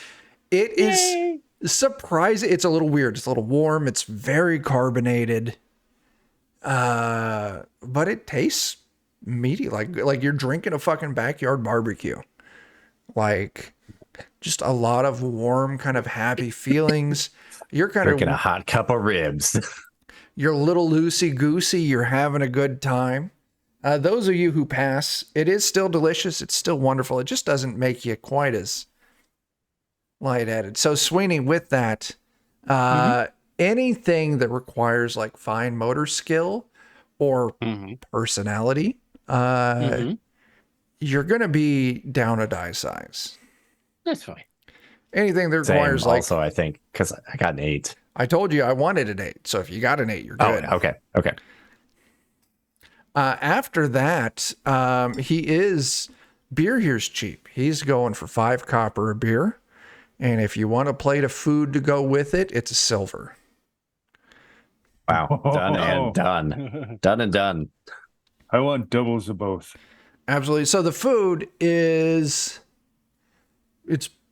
It is surprising. It's a little weird. It's a little warm. It's very carbonated. But it tastes meaty, like you're drinking a fucking backyard barbecue. Like just a lot of warm, kind of happy feelings. You're kind Drinking a of hot cup of ribs. you're a little loosey goosey. You're having a good time. Those of you who pass, it is still delicious. It's still wonderful. It just doesn't make you quite as lightheaded. So Sweeney, with that, anything that requires like fine motor skill or personality, you're going to be down a die size. That's fine. Anything that Same, requires like, also, I think, because I got an 8. I told you I wanted an 8. So if you got an 8, you're Oh, good. okay. After that, beer here's cheap. He's going for 5 copper a beer. And if you want a plate of food to go with it, it's a silver. Wow. Done and done. Done and done. I want doubles of both. Absolutely. So the food it's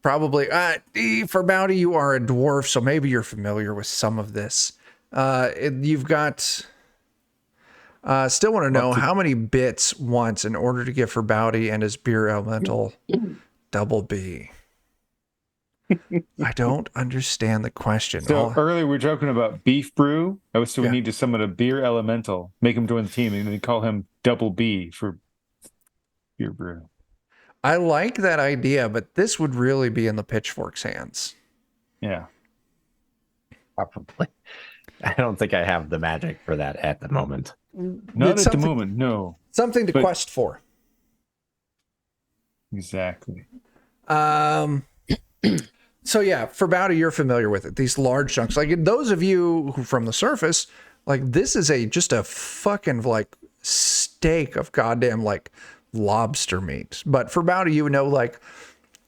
probably, Farbauti, you are a dwarf, so maybe you're familiar with some of this. You've got, still want to know how many bits once in order to give Farbauti and his beer elemental double B. I don't understand the question. So earlier we were joking about beef brew. So we Yeah. need to summon a beer elemental, make him join the team, and then call him Double B for beer brew. I like that idea, but this would really be in the Pitchfork's hands. Yeah. Probably. I don't think I have the magic for that at the moment. Not It's at the something- moment, no. Something to But- quest for. Exactly. So yeah, Farbauti, you're familiar with it. These large chunks, like those of you who from the surface, like this is just a fucking like steak of goddamn like lobster meat. But Farbauti, you know, like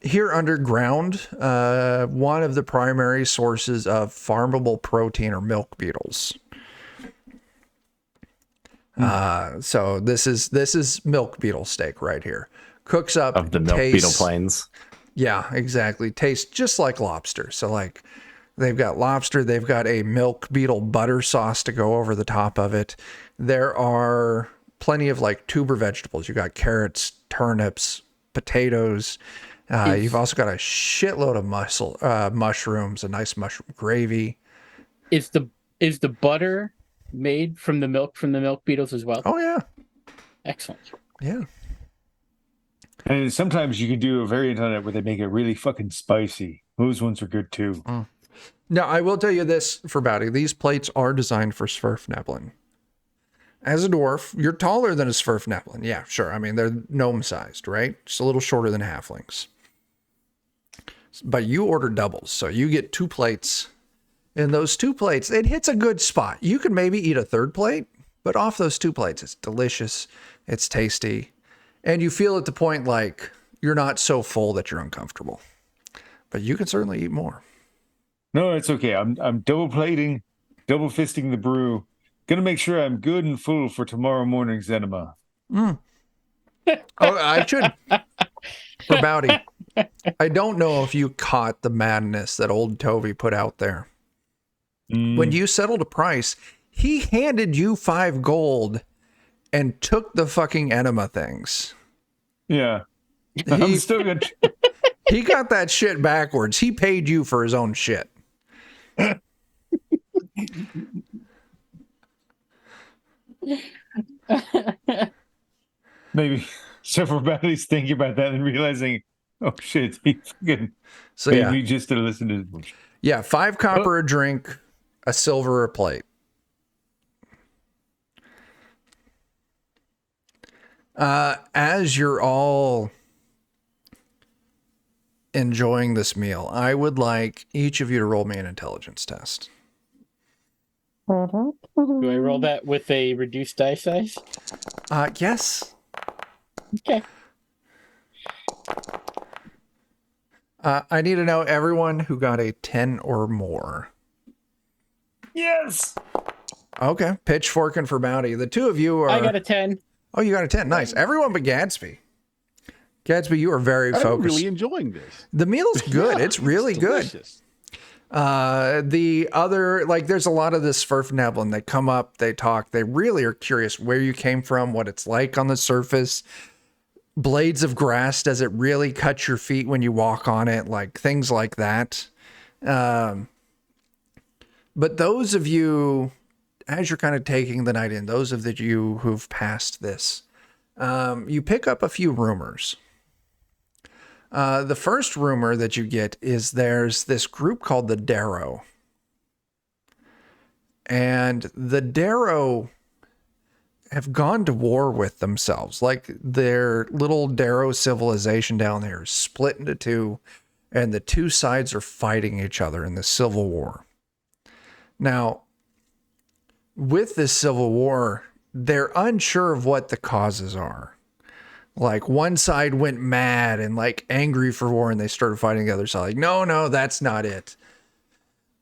here underground, one of the primary sources of farmable protein are milk beetles. So this is milk beetle steak right here. Cooks up Of the milk beetle plains. Yeah, exactly. Tastes just like lobster. So like they've got lobster, they've got a milk beetle butter sauce to go over the top of it. There are plenty of like tuber vegetables. You got carrots, turnips, potatoes. You've also got a shitload of mushrooms, a nice mushroom gravy. Is the butter made from the milk beetles as well? Oh yeah. Excellent. Yeah. And sometimes you can do a variant on it where they make it really fucking spicy. Those ones are good too. Now, I will tell you this, Farbauti. These plates are designed for Svirfneblin. As a dwarf, you're taller than a Svirfneblin. Yeah, sure. I mean, they're gnome-sized, right? Just a little shorter than halflings. But you order doubles, so you get 2 plates. And those 2 plates, it hits a good spot. You could maybe eat a 3rd plate, but off those 2 plates, it's delicious. It's tasty. And you feel at the point like you're not so full that you're uncomfortable. But you can certainly eat more. No, it's okay. I'm double plating, double fisting the brew. Gonna make sure I'm good and full for tomorrow morning's enema. Oh, I should. Farbauti, I don't know if you caught the madness that old Tovey put out there. When you settled a price, he handed you 5 gold and took the fucking enema things. Yeah. I'm still good. He got that shit backwards. He paid you for his own shit. Maybe several baddies thinking about that and realizing, oh shit, he fucking paid me just to listen to his bullshit. Yeah, 5 copper a drink, a silver a plate. As you're all enjoying this meal, I would like each of you to roll me an intelligence test. Do I roll that with a reduced die size? Yes. Okay. I need to know everyone who got a 10 or more. Yes. Okay. Pitchfork and Farbauti. The 2 of you are... I got a 10. Oh, you got a 10. Nice. Everyone but Gadsby. Gadsby, you are very focused. I'm really enjoying this. The meal's good. Yeah, it's really good. delicious. The other, like, there's a lot of this Svirfneblin. They come up, they talk, they really are curious where you came from, what it's like on the surface. Blades of grass, does it really cut your feet when you walk on it? Like, things like that. But those of you, as you're kind of taking the night in, those of you who've passed this, you pick up a few rumors. The first rumor that you get is there's this group called the Darrow. And the Darrow have gone to war with themselves. Like their little Darrow civilization down there is split into 2, and the 2 sides are fighting each other in this civil war. Now, with this civil war, they're unsure of what the causes are. Like one side went mad and like angry for war and they started fighting the other side. Like, no, that's not it.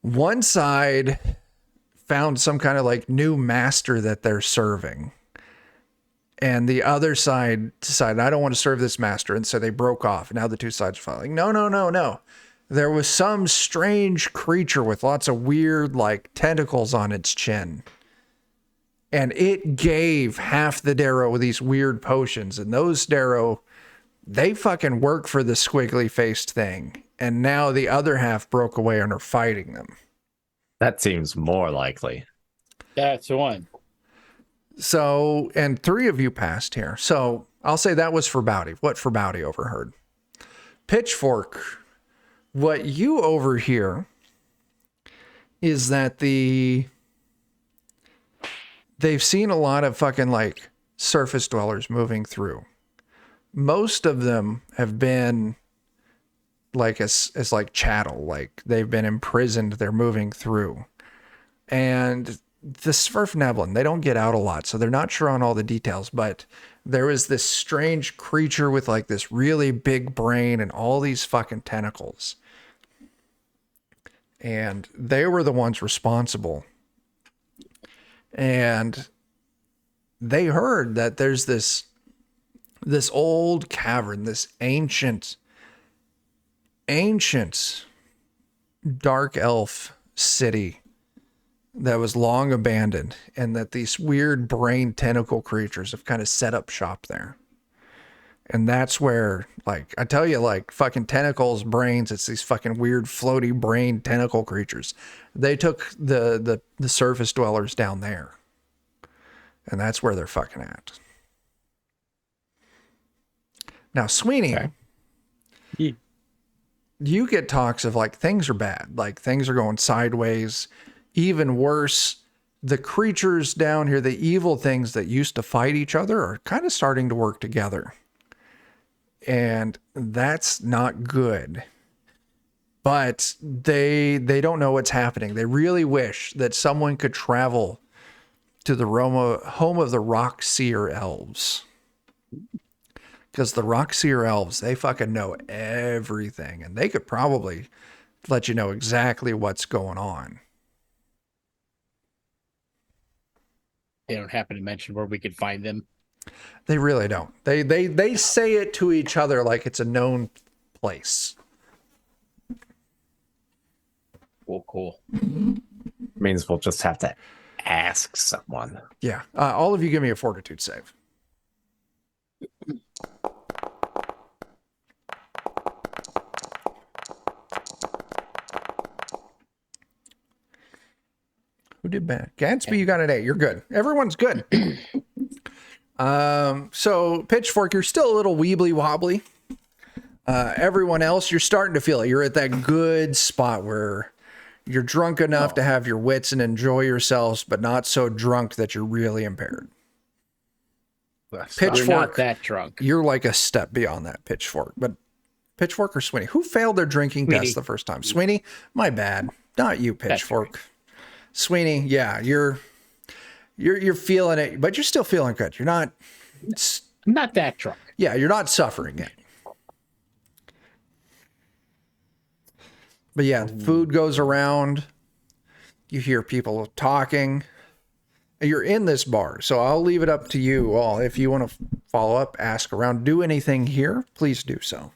One side found some kind of like new master that they're serving. And the other side decided, I don't want to serve this master. And so they broke off. Now the 2 sides are fighting. No. There was some strange creature with lots of weird like tentacles on its chin. And it gave half the Darrow these weird potions. And those Darrow, they fucking work for the squiggly faced thing. And now the other half broke away and are fighting them. That seems more likely. That's the one. So, and 3 of you passed here. So I'll say that was Farbauti. What Farbauti overheard. Pitchfork, what you overhear is that they've seen a lot of fucking like surface dwellers moving through. Most of them have been like as like chattel, like they've been imprisoned, they're moving through. And the Sverfneblin, they don't get out a lot, so they're not sure on all the details, but there was this strange creature with like this really big brain and all these fucking tentacles. And they were the ones responsible. And they heard that there's this old cavern, this ancient dark elf city that was long abandoned, and that these weird brain tentacle creatures have kind of set up shop there. And that's where, like, I tell you, like, fucking tentacles, brains, it's these fucking weird floaty brain tentacle creatures. They took the surface dwellers down there. And that's where they're fucking at. Now, Sweeney, Okay. Yeah. you get talks of like things are bad, like things are going sideways. Even worse, the creatures down here, the evil things that used to fight each other, are kind of starting to work together. And that's not good. But they don't know what's happening. They really wish that someone could travel to the home of the Rockseer elves. Because the Rockseer elves, they fucking know everything. And they could probably let you know exactly what's going on. They don't happen to mention where we could find them. They really don't. They say it to each other like it's a known place. Cool. Means we'll just have to ask someone. Yeah. All of you give me a fortitude save. Who did bad? Gadsby, you got an 8. You're good. Everyone's good. So Pitchfork, you're still a little weebly wobbly. Everyone else, you're starting to feel it. You're at that good spot where you're drunk enough to have your wits and enjoy yourselves, but not so drunk that you're really impaired. Pitchfork, You're not that drunk. you're like a step beyond that, Pitchfork. But Pitchfork or Sweeney? Who failed their drinking Sweeney. test the first time? Sweeney? My bad. Not you, Pitchfork. Sweeney, yeah, you're feeling it, but you're still feeling good. You're not. I'm not that drunk. Yeah, you're not suffering it. But yeah, food goes around. You hear people talking. You're in this bar, so I'll leave it up to you all. If you want to follow up, ask around, do anything here, please do so.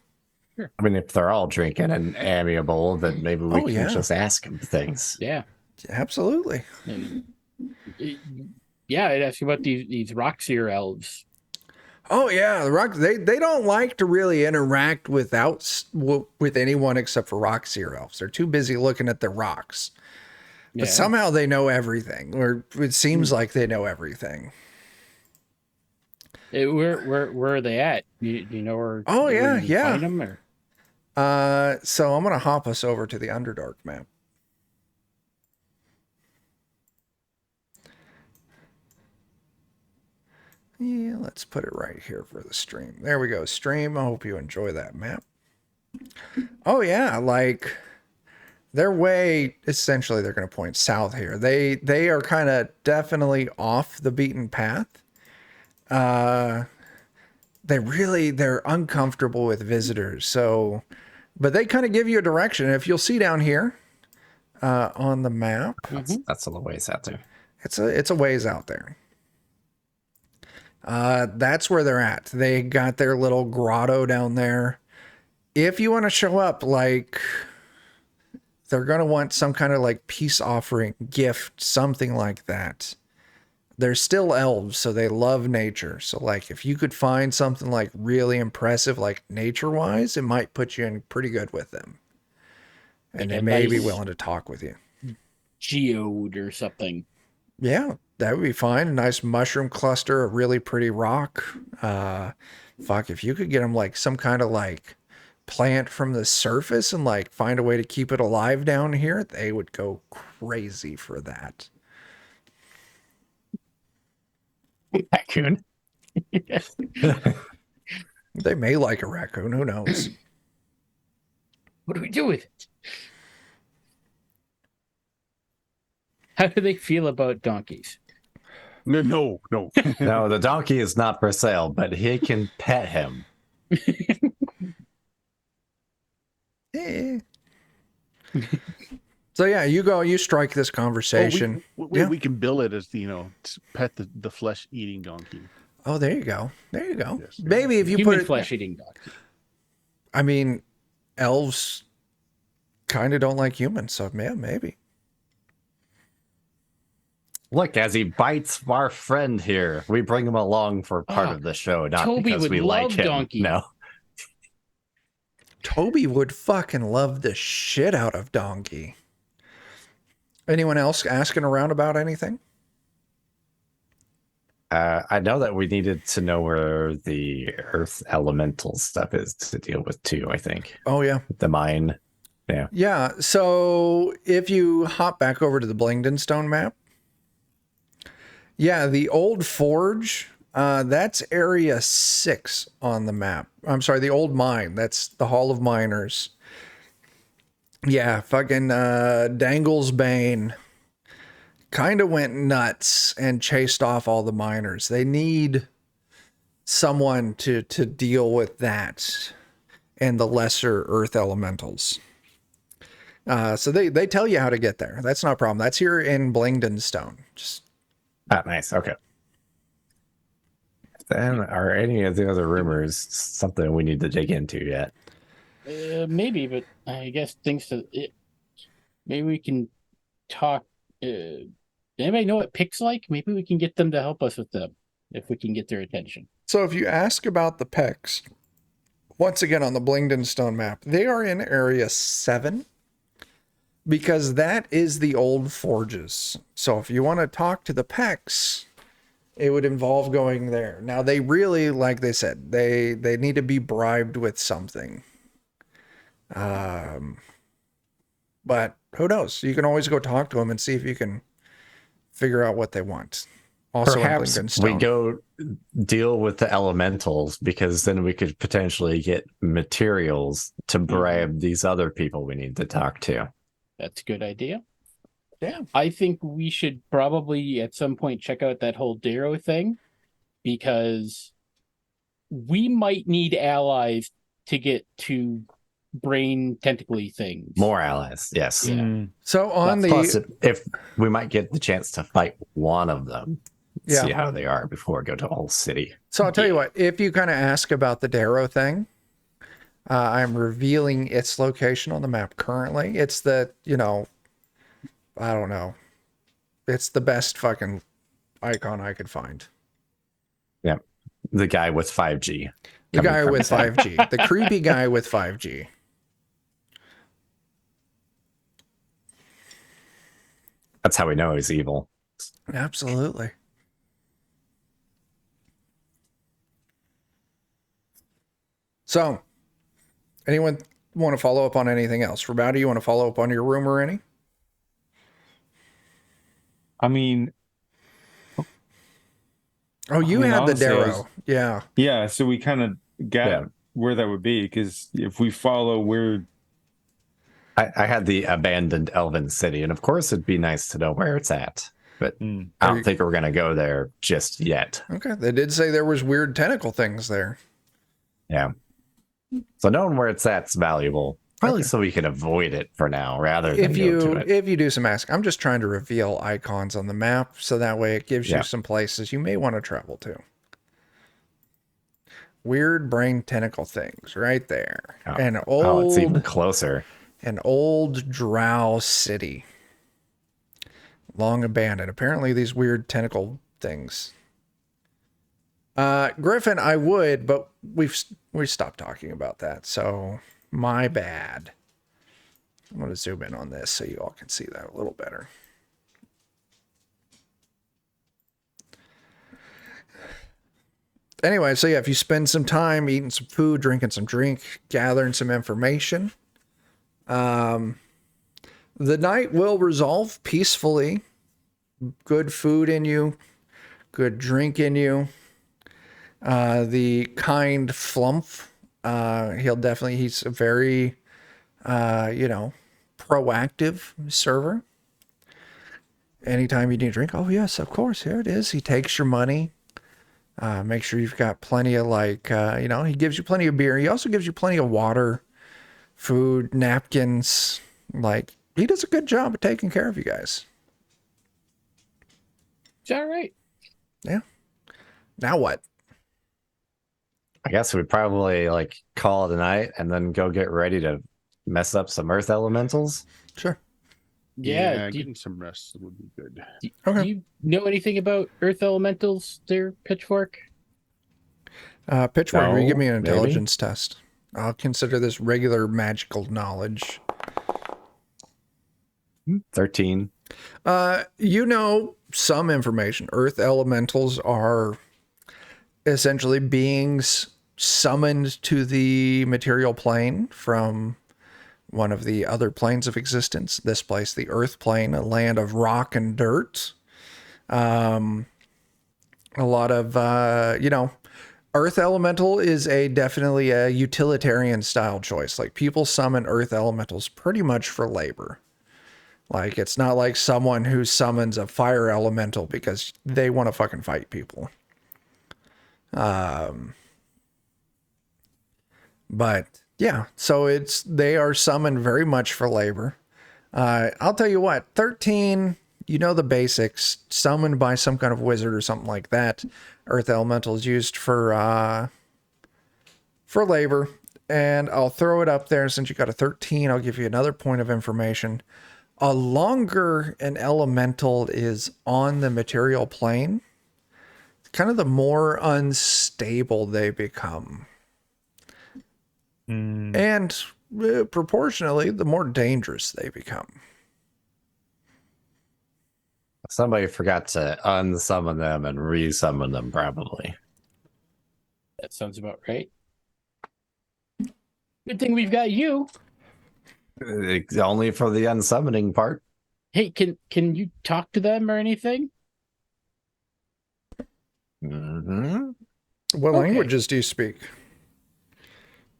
I mean, if they're all drinking and amiable, then maybe we can yeah. just ask them things. Yeah. Absolutely. Yeah, I'd ask you about these Rockseer elves. Oh yeah, the rock. They don't like to really interact with anyone except for Rockseer elves. They're too busy looking at their rocks. But somehow they know everything, or it seems like they know everything. Where are they at? Do you know where? Oh, where yeah, you yeah. Find them, or? So I'm gonna hop us over to the Underdark map. Yeah, let's put it right here for the stream. There we go, stream. I hope you enjoy that map. Oh yeah, like their way, essentially they're going to point south here. They are kind of definitely off the beaten path. They're uncomfortable with visitors. So, but they kind of give you a direction. If you'll see down here on the map, That's a little ways out there. it's a ways out there. That's where they're at. They got their little grotto down there. If you want to show up, like, they're going to want some kind of like peace offering, gift, something like that. They're still elves, so they love nature. So like if you could find something like really impressive, like nature wise, it might put you in pretty good with them. And Like they may be nice willing to talk with you. Geode or something. Yeah, that would be fine. A nice mushroom cluster, a really pretty rock. Fuck, if you could get them like some kind of like plant from the surface and like find a way to keep it alive down here, they would go crazy for that. Raccoon. They may like a raccoon, who knows? What do we do with it? How do they feel about donkeys? No. No, the donkey is not for sale, but he can pet him. Eh. So yeah, you strike this conversation. We can bill it as pet the flesh eating donkey. Oh, there you go. Yes. Maybe if you Human put it, flesh-eating donkey. I mean, elves kind of don't like humans, so yeah, maybe. Look, as he bites our friend here, we bring him along for part of the show, not Toby because would we like love him. donkey. No. Toby would fucking love the shit out of Donkey. Anyone else asking around about anything? I know that we needed to know where the earth elemental stuff is to deal with too, I think. Oh, yeah. The mine. Yeah. Yeah, so if you hop back over to the Blingdenstone map, yeah, the old forge, that's area 6 on the map. I'm sorry, the old mine. That's the Hall of Miners. Yeah, fucking Dangle's Bane kind of went nuts and chased off all the miners. They need someone to deal with that and the lesser earth elementals. So they tell you how to get there. That's not a problem. That's here in Blingdenstone. Just Nice. Okay. Then are any of the other rumors something we need to dig into yet? Maybe, but I guess maybe we can talk. Anybody know what Pick's like? Maybe we can get them to help us with them if we can get their attention. so if you ask about the Pecks, once again on the Blingdenstone map, they are in area 7 because that is the old forges. So if you want to talk to the Pecks, it would involve going there. Now they really, like they said, they need to be bribed with something. But who knows? You can always go talk to them and see if you can figure out what they want. Also, Perhaps in we Blingdenstone. go deal with the elementals, because then we could potentially get materials to bribe these other people we need to talk to. That's a good idea. Yeah. I think we should probably at some point check out that whole Darrow thing, because we might need allies to get to brain tentacly things. More allies, yes. Yeah. So on Plus, the if we might get the chance to fight one of them, Yeah. see how they are before we go to the whole city. So I'll tell you what, if you kind of ask about the Darrow thing, I'm revealing its location on the map currently. It's the, I don't know. It's the best fucking icon I could find. Yeah. The guy with 5G. The coming guy from with his head. 5G. The creepy guy with 5G. That's how we know he's evil. Absolutely. So, anyone want to follow up on anything else? Farbauti, you want to follow up on your rumor any? I mean, Oh, you I mean, had the honestly, I was- Darrow. Yeah. yeah, so we kind of got Yeah. where that would be, because if we follow where I had the abandoned elven city, and of course it'd be nice to know where it's at, but I don't think we're going to go there just yet. Okay. They did say there was weird tentacle things there. Yeah. So knowing where it's at's valuable, probably so we can avoid it for now rather than If go to it. you do some asking, I'm just trying to reveal icons on the map so that way it gives Yeah. you some places you may want to travel to. Weird brain tentacle things right there. Oh. An Oh, it's even old closer. drow city. Long abandoned. Apparently these weird tentacle things. Griffin, I would, but we stopped talking about that. So my bad. I'm going to zoom in on this so you all can see that a little better. Anyway, so yeah, if you spend some time eating some food, drinking some drink, gathering some information, the night will resolve peacefully. Good food in you, good drink in you. The kind Flumph, he's a very proactive server. Anytime you need a drink, oh yes, of course, here it is. He takes your money. Make sure you've got plenty of he gives you plenty of beer. He also gives you plenty of water, food, napkins. Like, he does a good job of taking care of you guys. It's all right. Yeah. Now what? I guess we'd probably call it a night and then go get ready to mess up some earth elementals. Sure. Yeah. Getting some rest would be good. Okay. Do you know anything about earth elementals there, Pitchfork? Pitchfork, will you give me an maybe? intelligence test? I'll consider this regular magical knowledge. 13. You know some information. Earth elementals are essentially beings summoned to the material plane from one of the other planes of existence. This place, the Earth plane, a land of rock and dirt. A lot of, Earth elemental is definitely a utilitarian style choice. Like, people summon Earth elementals pretty much for labor. Like, it's not like someone who summons a fire elemental because they want to fucking fight people. But yeah, so they are summoned very much for labor. I'll tell you what, 13, you know the basics, summoned by some kind of wizard or something like that. Earth elemental is used for labor. And I'll throw it up there. Since you got a 13, I'll give you another point of information. A longer an elemental is on the material plane, kind of the more unstable they become. And proportionally, the more dangerous they become. Somebody forgot to unsummon them and resummon them, probably. That sounds about right. Good thing we've got you. Only for the unsummoning part. Hey, can you talk to them or anything? Mm-hmm. What languages do you speak?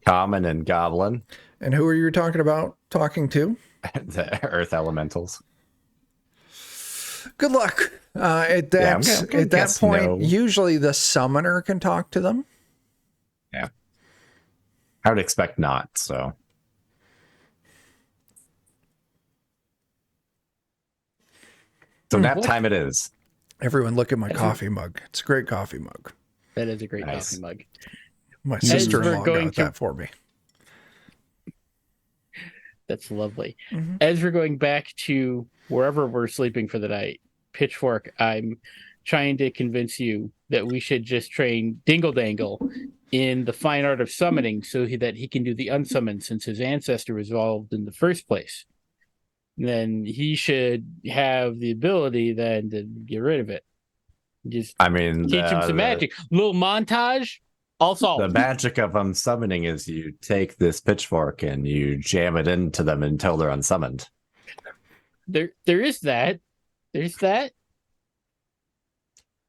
Common and Goblin. And who are you talking to? The earth elementals. Good luck. At that point, no. Usually the summoner can talk to them. Yeah. I would expect not, so. So nap time it is. Everyone look at my coffee mug. It's a great coffee mug. That is a great Nice. coffee mug. My sister-in-law got that for me. That's lovely. Mm-hmm. As we're going back to wherever we're sleeping for the night, Pitchfork, I'm trying to convince you that we should just train Dingle Dangle in the fine art of summoning so that he can do the unsummon since his ancestor was involved in the first place. Then he should have the ability then to get rid of it. Just teach him some magic. Little montage, all solved. The magic of unsummoning is you take this pitchfork and you jam it into them until they're unsummoned. There is that. There's that.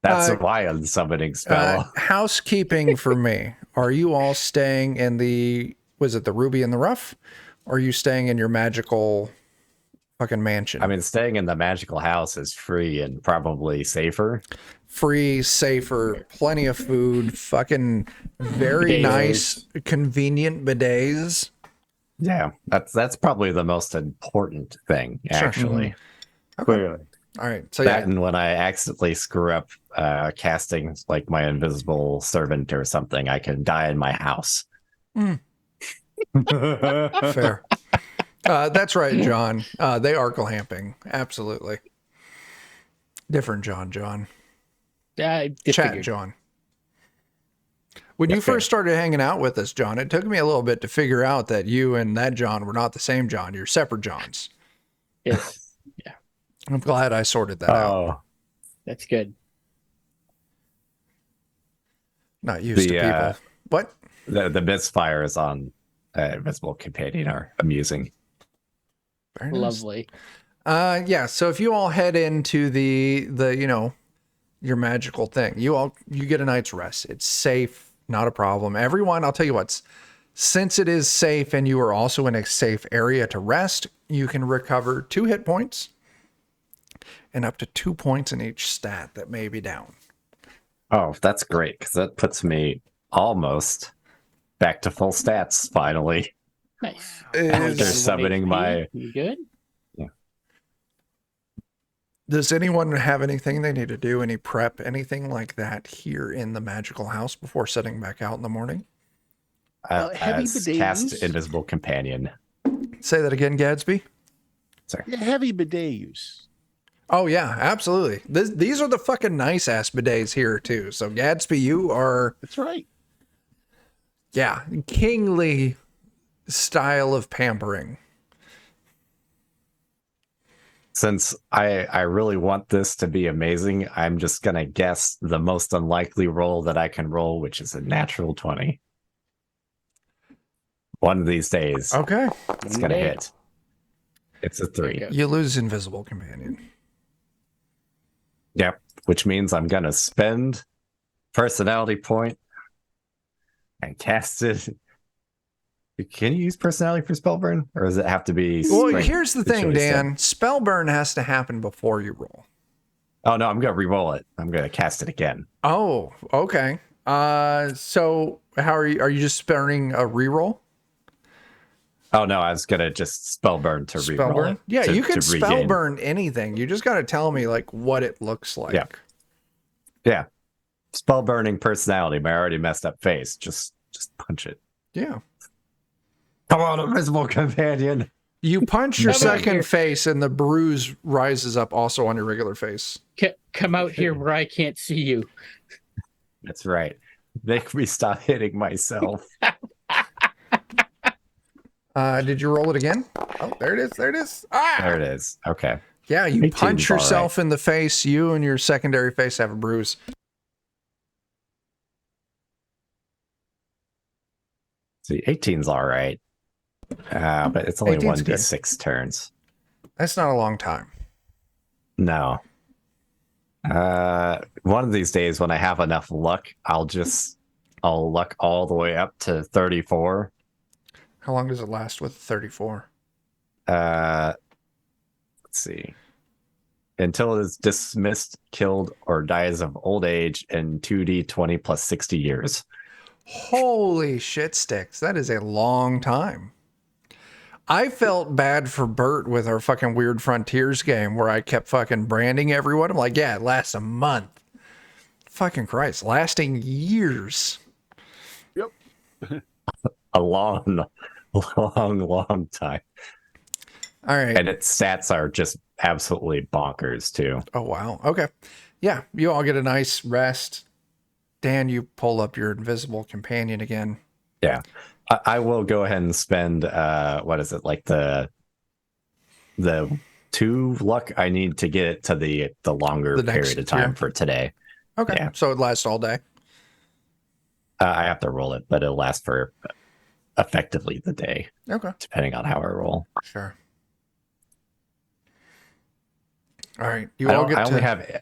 That's a why unsummoning spell. Housekeeping for me. Are you all staying in the Ruby in the Rough? Or are you staying in your magical fucking mansion? I mean, staying in the magical house is free and probably safer. Free, safer, plenty of food, fucking very Bidets. nice, convenient bidets. Yeah, that's probably the most important thing, actually. Clearly. All right, so That and when I accidentally screw up casting like my invisible servant or something, I can die in my house. fair. That's right, John. They are glamping. Absolutely. Different John. Chat John. When you first started hanging out with us, John, it took me a little bit to figure out that you and that John were not the same John. You're separate Johns. Yes. Yeah. I'm glad I sorted that out. That's good. Not used to people. What? The misfires on Invisible Companion are amusing. Very nice. Lovely. Yeah, so if you all head into the your magical thing, you get a night's rest. It's safe, not a problem. Everyone, I'll tell you what, Since it is safe and you are also in a safe area to rest, you can recover 2 hit points and up to 2 points in each stat that may be down. Oh, that's great, because that puts me almost back to full stats, finally. Nice. After summoning my... You good? Yeah. Does anyone have anything they need to do, any prep, anything like that here in the magical house before setting back out in the morning? Heavy bidet Cast use? Invisible Companion. Say that again, Gadsby. Sorry. Yeah, heavy bidet use. Oh, yeah, absolutely. These are the fucking nice-ass bidets here, too. So, Gadsby, you are, That's right. yeah, kingly style of pampering. Since I really want this to be amazing, I'm just going to guess the most unlikely roll that I can roll, which is a natural 20. One of these days, Okay. it's going to hit. It's a 3. You lose Invisible Companion. Yep, which means I'm going to spend personality point and cast it. Can you use personality for spellburn, or does it have to be? Well, here's the thing, situation? Dan. Spellburn has to happen before you roll. Oh no, I'm going to re-roll it. I'm going to cast it again. Oh, okay. So how are you? Are you just spurning a reroll? Oh no, I was going to just spellburn to re-roll Spellburn? it. Yeah, you can regain. spellburn anything. You just got to tell me like what it looks like. Yeah. Yeah, spellburning personality. My already messed up face. Just punch it. Yeah. Come on, invisible companion. You punch your Come out second here. face, and the bruise rises up also on your regular face. Come out here where I can't see you. That's right. Make me stop hitting myself. Did you roll it again? Oh, there it is. There it is. Ah! There it is. Okay. Yeah, you 18's punch all yourself in the face. You and your secondary face have a bruise. See, 18's all right. But it's only 18's good. 1d6 turns. That's not a long time. No. One of these days when I have enough luck, I'll luck all the way up to 34. How long does it last with 34? Let's see. Until it is dismissed, killed, or dies of old age in 2d20 plus 60 years. Holy shit sticks. That is a long time. I felt bad for Bert with our fucking Weird Frontiers game where I kept fucking branding everyone. I'm like, yeah, it lasts a month. Fucking Christ, lasting years. A long, long time. All right. And its stats are just absolutely bonkers, too. Oh, wow. Okay. Yeah, you all get a nice rest. Dan, you pull up your invisible companion again. Yeah. I will go ahead and spend, what is it, like the 2 luck I need to get it to the longer The next period of time tier. for today. Okay. Yeah. So it lasts all day. I have to roll it, but it'll last for effectively the day, Okay. depending on how I roll. Sure. All right. You I all get only to have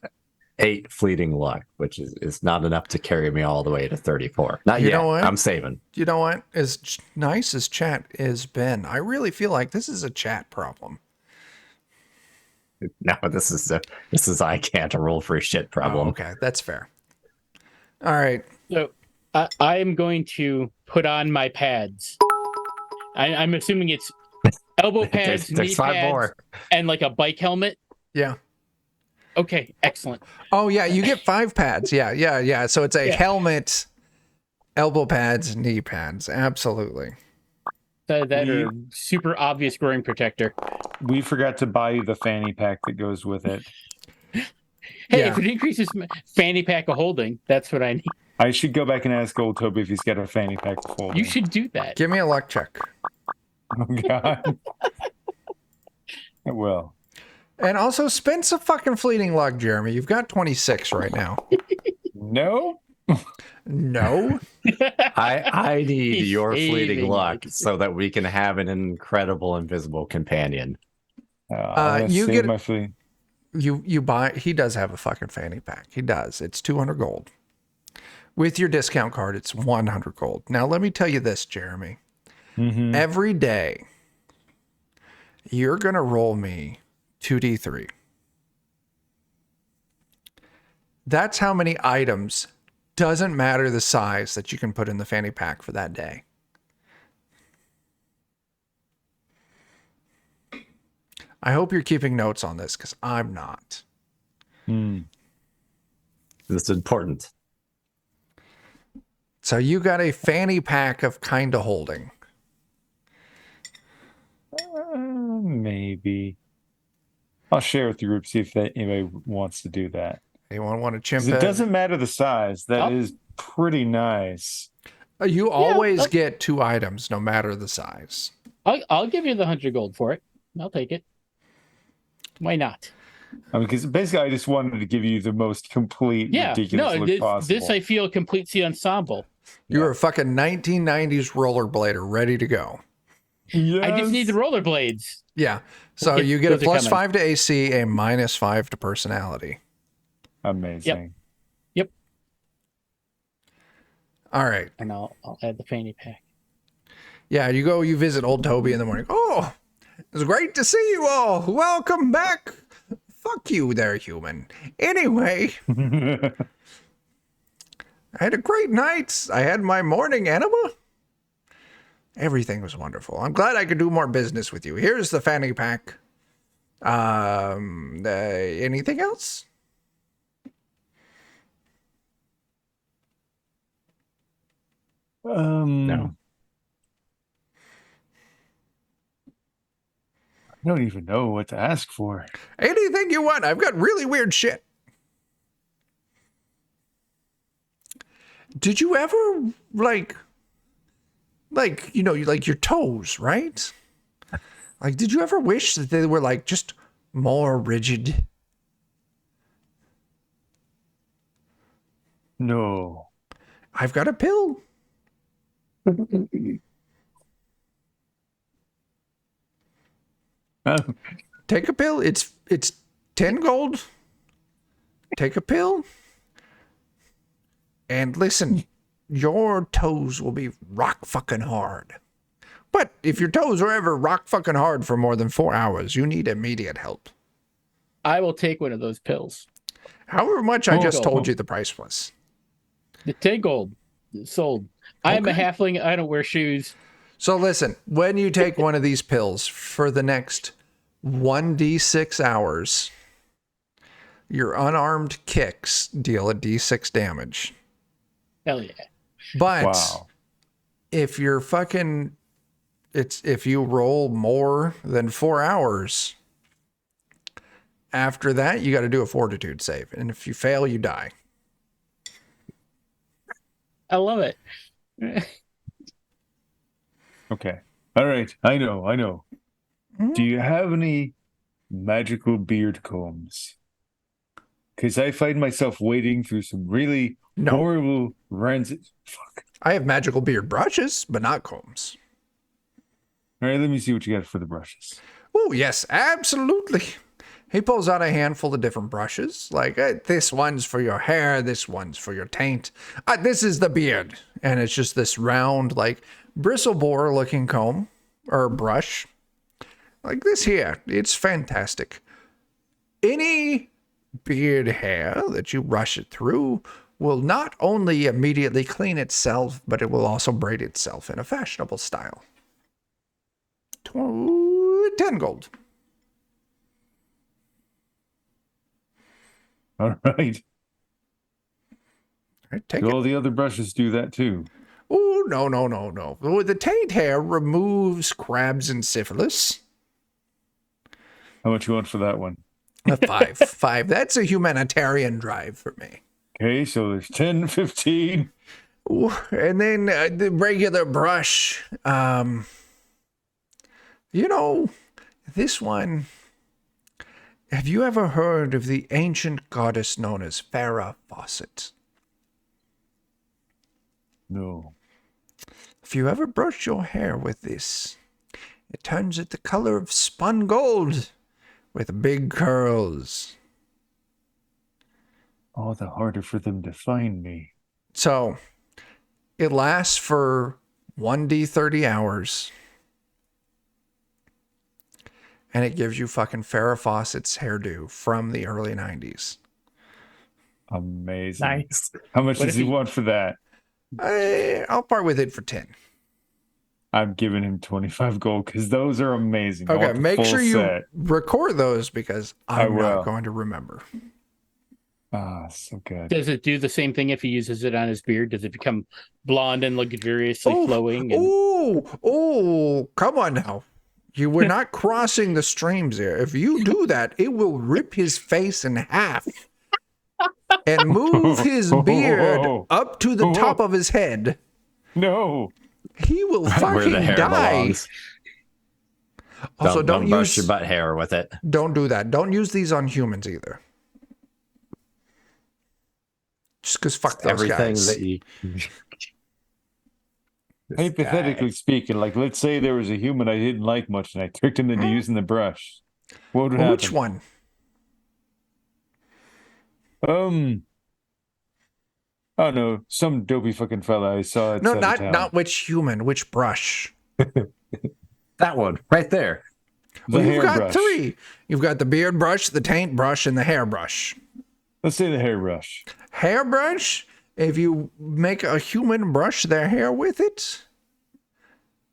8 fleeting luck, which is not enough to carry me all the way to 34. Not You yet. know what? I'm saving. You know what? As nice as chat has been, I really feel like this is a chat problem. No, this is I can't roll for shit problem. Oh, okay. That's fair. All right. So I am going to put on my pads. I'm assuming it's elbow pads, There's knee 5 pads, more. and like a bike helmet. Yeah. Okay, excellent. Oh, yeah. You get 5 pads. Yeah. So it's a Yeah. helmet, elbow pads, knee pads. Absolutely. That are super obvious growing protector. We forgot to buy you the fanny pack that goes with it. Hey, Yeah. if it increases fanny pack of holding, that's what I need. I should go back and ask Old Toby if he's got a fanny pack to fold. You should do that. Give me a luck check. Oh, God. It will. And also spend some fucking fleeting luck, Jeremy. You've got 26 right now. No? No. I need He's your fleeting saving luck it. so that we can have an incredible invisible companion. You save get- my flea. You buy, he does have a fucking fanny pack. He does. It's 200 gold. With your discount card, it's 100 gold. Now, let me tell you this, Jeremy. Mm-hmm. Every day, you're going to roll me 2d3. That's how many items, doesn't matter the size, that you can put in the fanny pack for that day. I hope you're keeping notes on this, because I'm not. It's important. So you got a fanny pack of kind of holding. Maybe. I'll share with the group, see if anybody wants to do that. Anyone want to chimp 'Cause in? it doesn't matter the size. That Oh. is pretty nice. You always I'll- get 2 items, no matter the size. I'll give you the 100 gold for it. I'll take it. Why not? I mean, because basically, I just wanted to give you the most complete, Yeah. ridiculous No, look possible. this I feel completes the ensemble. You're a fucking 1990s rollerblader ready to go. I just need the rollerblades. Yeah. So Okay, you get a those are coming. +5 to AC, a -5 to personality. Amazing. All right. And I'll add the fanny pack. Yeah, you visit old Toby in the morning. Oh, it's great to see you all. Welcome back. Fuck you there, human. Anyway, I had a great night. I had my morning enema. Everything was wonderful. I'm glad I could do more business with you. Here's the fanny pack. Anything else? No. I don't even know what to ask for. Anything you want. I've got really weird shit. Did you ever like you know, like your toes, right? Like, did you ever wish that they were like just more rigid? No. I've got a pill. Take a pill. It's 10 gold. Take a pill. And listen, your toes will be rock fucking hard. But if your toes are ever rock fucking hard for more than 4 hours, you need immediate help. I will take one of those pills. However much I just gold. told you the price was. The 10 gold sold. I am a halfling. I don't wear shoes. So listen, when you take one of these pills for the next 1d6 hours, your unarmed kicks deal a d6 damage. Hell yeah. But Wow. if you're fucking, if you roll more than 4 hours, after that, you got to do a fortitude save. And if you fail, you die. I love it. Okay. All right. I know. Do you have any magical beard combs? Because I find myself wading through some really No. horrible rancid. Fuck. I have magical beard brushes, but not combs. All right, let me see what you got for the brushes. Oh, yes, absolutely. He pulls out a handful of different brushes. Like, this one's for your hair. This one's for your taint. This is the beard. And it's just this round, like, bristle boar looking comb or brush. Like this here. It's fantastic. Any beard hair that you rush it through will not only immediately clean itself, but it will also braid itself in a fashionable style. 10 gold. All right. All right, take Do it. all the other brushes do that too? Oh, no. The taint hair removes crabs and syphilis. How much you want for that one? A 5. 5. That's a humanitarian drive for me. Okay, so there's 10, 15. Ooh, and then the regular brush. You know, this one. Have you ever heard of the ancient goddess known as Farah Fawcett? No. If you ever brush your hair with this, it turns it the color of spun gold with big curls. All the harder for them to find me. So it lasts for 1d30 hours. And it gives you fucking Farrah Fawcett's hairdo from the early 90s. Amazing. Nice. How much What does if he he- want for that? I'll part with it for 10. I'm giving him 25 gold because those are amazing. I Okay, want the make full sure you set. record those because I I'm not will. going to remember. Ah, so good. Does it do the same thing if he uses it on his beard? Does it become blonde and luxuriously flowing? And... Come on now. You were not crossing the streams here. If you do that, it will rip his face in half and move his beard up to the top of his head. No. He will Right where the fucking hair die. belongs. Also, don't brush use your butt hair with it. Don't do that. Don't use these on humans either. Just because fuck those Everything guys. that you. This Hypothetically guy. speaking, like let's say there was a human I didn't like much and I tricked him into using the brush. What would happen? Which one? I don't know, some dopey fucking fella I saw at No, Town. not which human. Which brush? That one right there. The Well, you've got hairbrush. 3. You've got the beard brush, the taint brush, and the hairbrush. Let's say the hairbrush. Hairbrush, if you make a human brush their hair with it,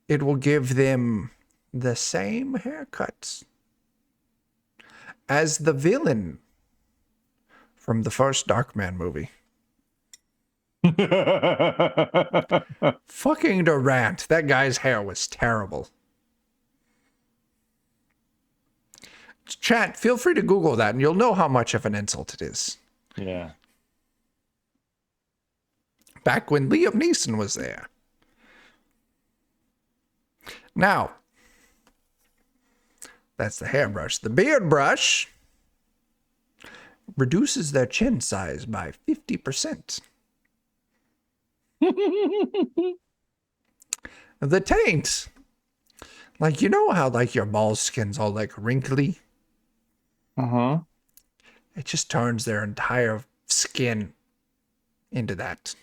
it will give them the same haircut as the villain from the first Darkman movie. Fucking Durant. That guy's hair was terrible. Chat, feel free to Google that and you'll know how much of an insult it is. Yeah. Back when Liam Neeson was there. Now, that's the hairbrush. The beard brush reduces their chin size by 50%. The taint, like, you know how like your ball skin's all like wrinkly? Uh-huh. It just turns their entire skin into that.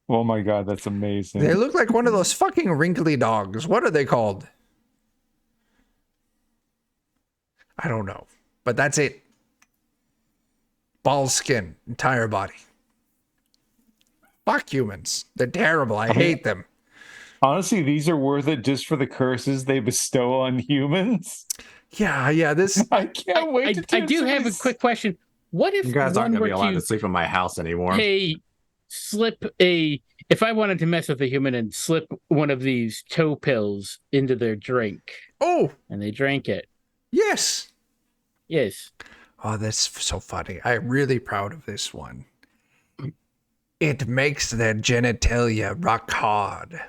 Oh my god, that's amazing. They look like one of those fucking wrinkly dogs. What are they called? I don't know. But that's it. Ball skin, entire body. Fuck humans. They're terrible. I hate them. Honestly, these are worth it just for the curses they bestow on humans. Yeah, this... I can't wait to I turn do some of have a these- quick question. What if You guys one aren't gonna were be allowed to to sleep in my house anymore. if I wanted to mess with a human and slip one of these toe pills into their drink Oh, and they drank it? yes. Yes. Oh, that's so funny. I'm really proud of this one. It makes their genitalia rock hard.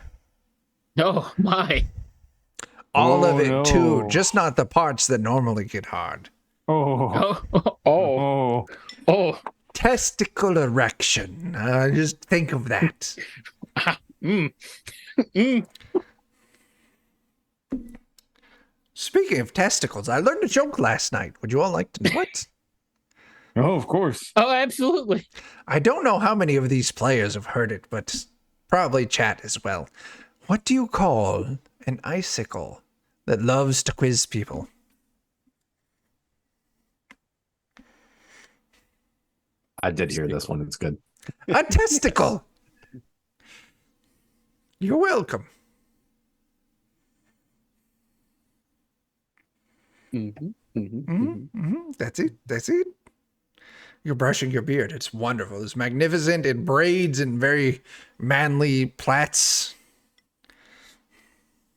Oh my. All of Oh, it, too. no. Just not the parts that normally get hard. Oh. Oh. Oh. Testicle erection. Just think of that. Mm. Speaking of testicles, I learned a joke last night. Would you all like to know it? Oh, of course. Oh, absolutely. I don't know how many of these players have heard it, but probably chat as well. What do you call an icicle that loves to quiz people? I did hear this one. It's good. A testicle. You're welcome. That's it. That's it. You're brushing your beard. It's wonderful. It's magnificent. It braids in very manly plaits.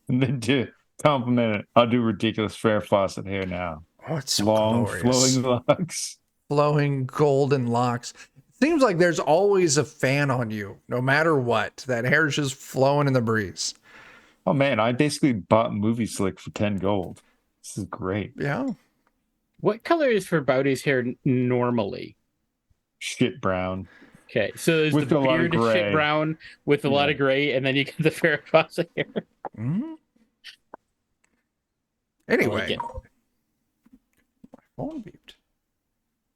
And then to compliment it, I'll do ridiculous fair faucet hair now. Oh, it's so Long, glorious. flowing locks. Flowing golden locks. Seems like there's always a fan on you, no matter what. That hair's just flowing in the breeze. Oh man, I basically bought Movie Slick for 10 gold. This is great. Yeah. What color is Farbauti's hair normally? Shit brown. Okay, so is With the a lot of beard is shit gray. brown with a lot of gray, and then you get the Farrah Fawcett hair. Mhm. I like Anyway. it. Phone beeped.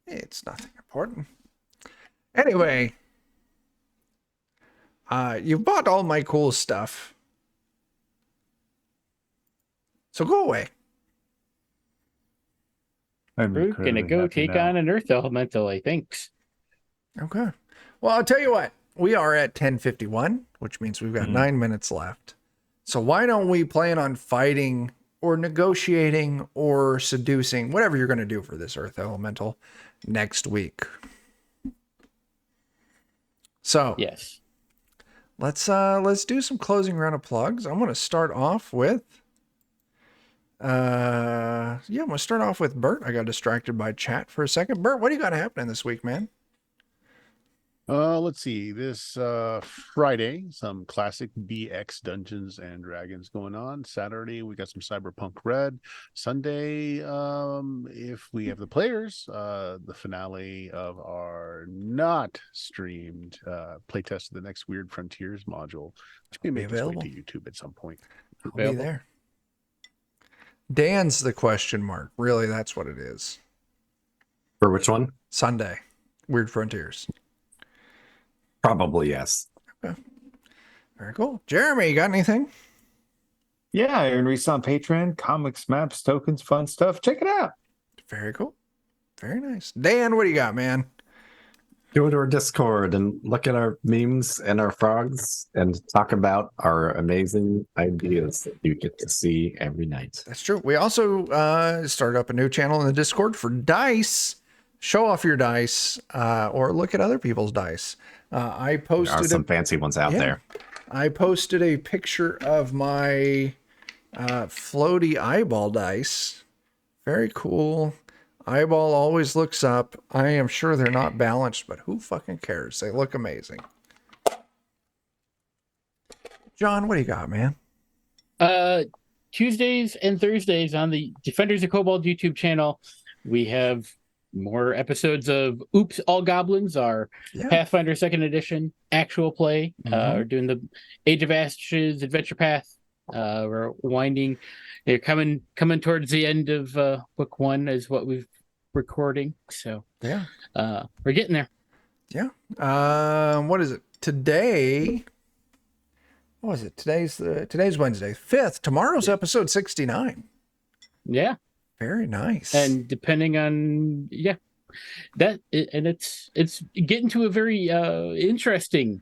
It's nothing important. Anyway, you bought all my cool stuff. So go away. I'm We're gonna incredibly go happy take now. on an earth elemental, I think. Okay. Well, I'll tell you what. We are at 10:51, which means we've got 9 minutes left. So why don't we plan on fighting or negotiating or seducing, whatever you're going to do for this earth elemental next week. So Yes. let's do some closing round of plugs. I'm going to start off with I'm going to start off with Bert. I got distracted by chat for a second. Bert, what do you got happening this week, man? Let's see. This Friday, some classic BX Dungeons and Dragons going on. Saturday, we got some Cyberpunk Red. Sunday, if we have the players, the finale of our not streamed playtest of the next Weird Frontiers module, which may make its way to YouTube at some point. I'll be there. Dan's the question mark. Really, that's what it is. For which one? Sunday, Weird Frontiers. Probably yes. Okay. Very cool. Jeremy, you got anything? Yeah, Iron Reese on Patreon, comics, maps, tokens, fun stuff. Check it out. Very cool. Very nice. Dan, what do you got, man? Go to our Discord and look at our memes and our frogs and talk about our amazing ideas that you get to see every night. That's true. We also started up a new channel in the Discord for dice. Show off your dice or look at other people's dice. I posted There are some fancy ones out there. I posted a picture of my floaty eyeball dice. Very cool. Eyeball always looks up. I am sure they're not balanced, but who fucking cares? They look amazing. John, what do you got, man? Tuesdays and Thursdays on the Defenders of Cobalt YouTube channel, we have more episodes of Oops, All Goblins, our Pathfinder 2nd Edition actual play. We're doing the Age of Ashes Adventure Path. We're winding. They're coming towards the end of book 1 is what we've recording. So we're getting there. Yeah. What is it today? What was it? Today's Wednesday 5th. Tomorrow's episode 69. Yeah. Very nice. And depending on it's getting to a very interesting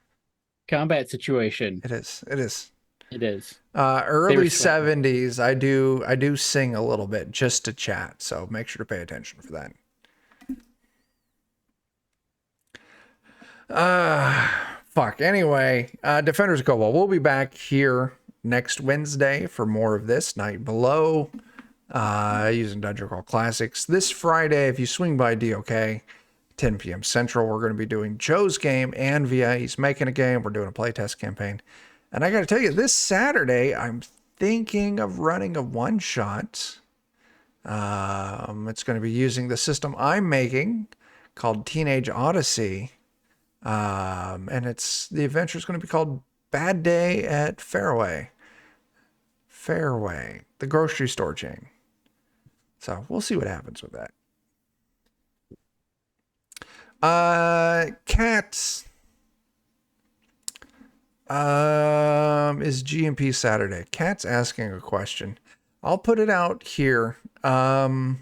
combat situation. It is. Early 70s. I do sing a little bit just to chat, so make sure to pay attention for that. Fuck. Anyway, Defenders of Cobalt. We'll be back here next Wednesday for more of this Night Below. Using Dungeon Crawl Classics. This Friday, if you swing by DOK, 10 p.m. Central, we're going to be doing Joe's game and he's making a game. We're doing a playtest campaign. And I got to tell you, this Saturday, I'm thinking of running a one-shot. It's going to be using the system I'm making called Teenage Odyssey. And the adventure is going to be called Bad Day at Fairway, the grocery store chain. So we'll see what happens with that. Cats. Is GMP Saturday? Cat's asking a question. I'll put it out here. No.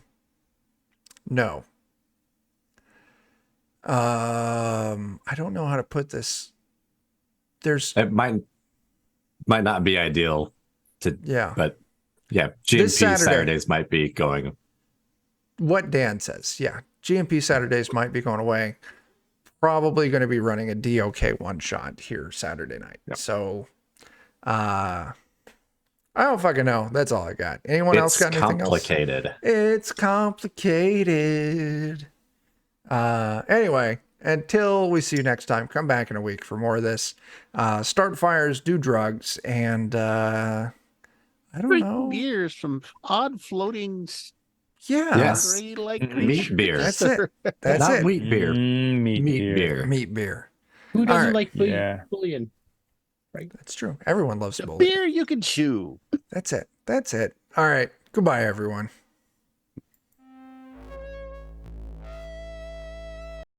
I don't know how to put this. It might not be ideal to but GMP Saturdays might be going. What Dan says, GMP Saturdays might be going away. Probably going to be running a DOK one shot here Saturday night. Yep. So, I don't fucking know. That's all I got. Anyone else got anything else? It's complicated. Anyway, until we see you next time, come back in a week for more of this. Start fires, do drugs, and I don't know. Beers from odd floating. Yes. Meat beer. That's it. That's not it. Wheat beer. Meat beer. Meat beer. Who doesn't like bullion? Right. That's true. Everyone loves The bullion. beer you can chew. That's it. All right. Goodbye, everyone.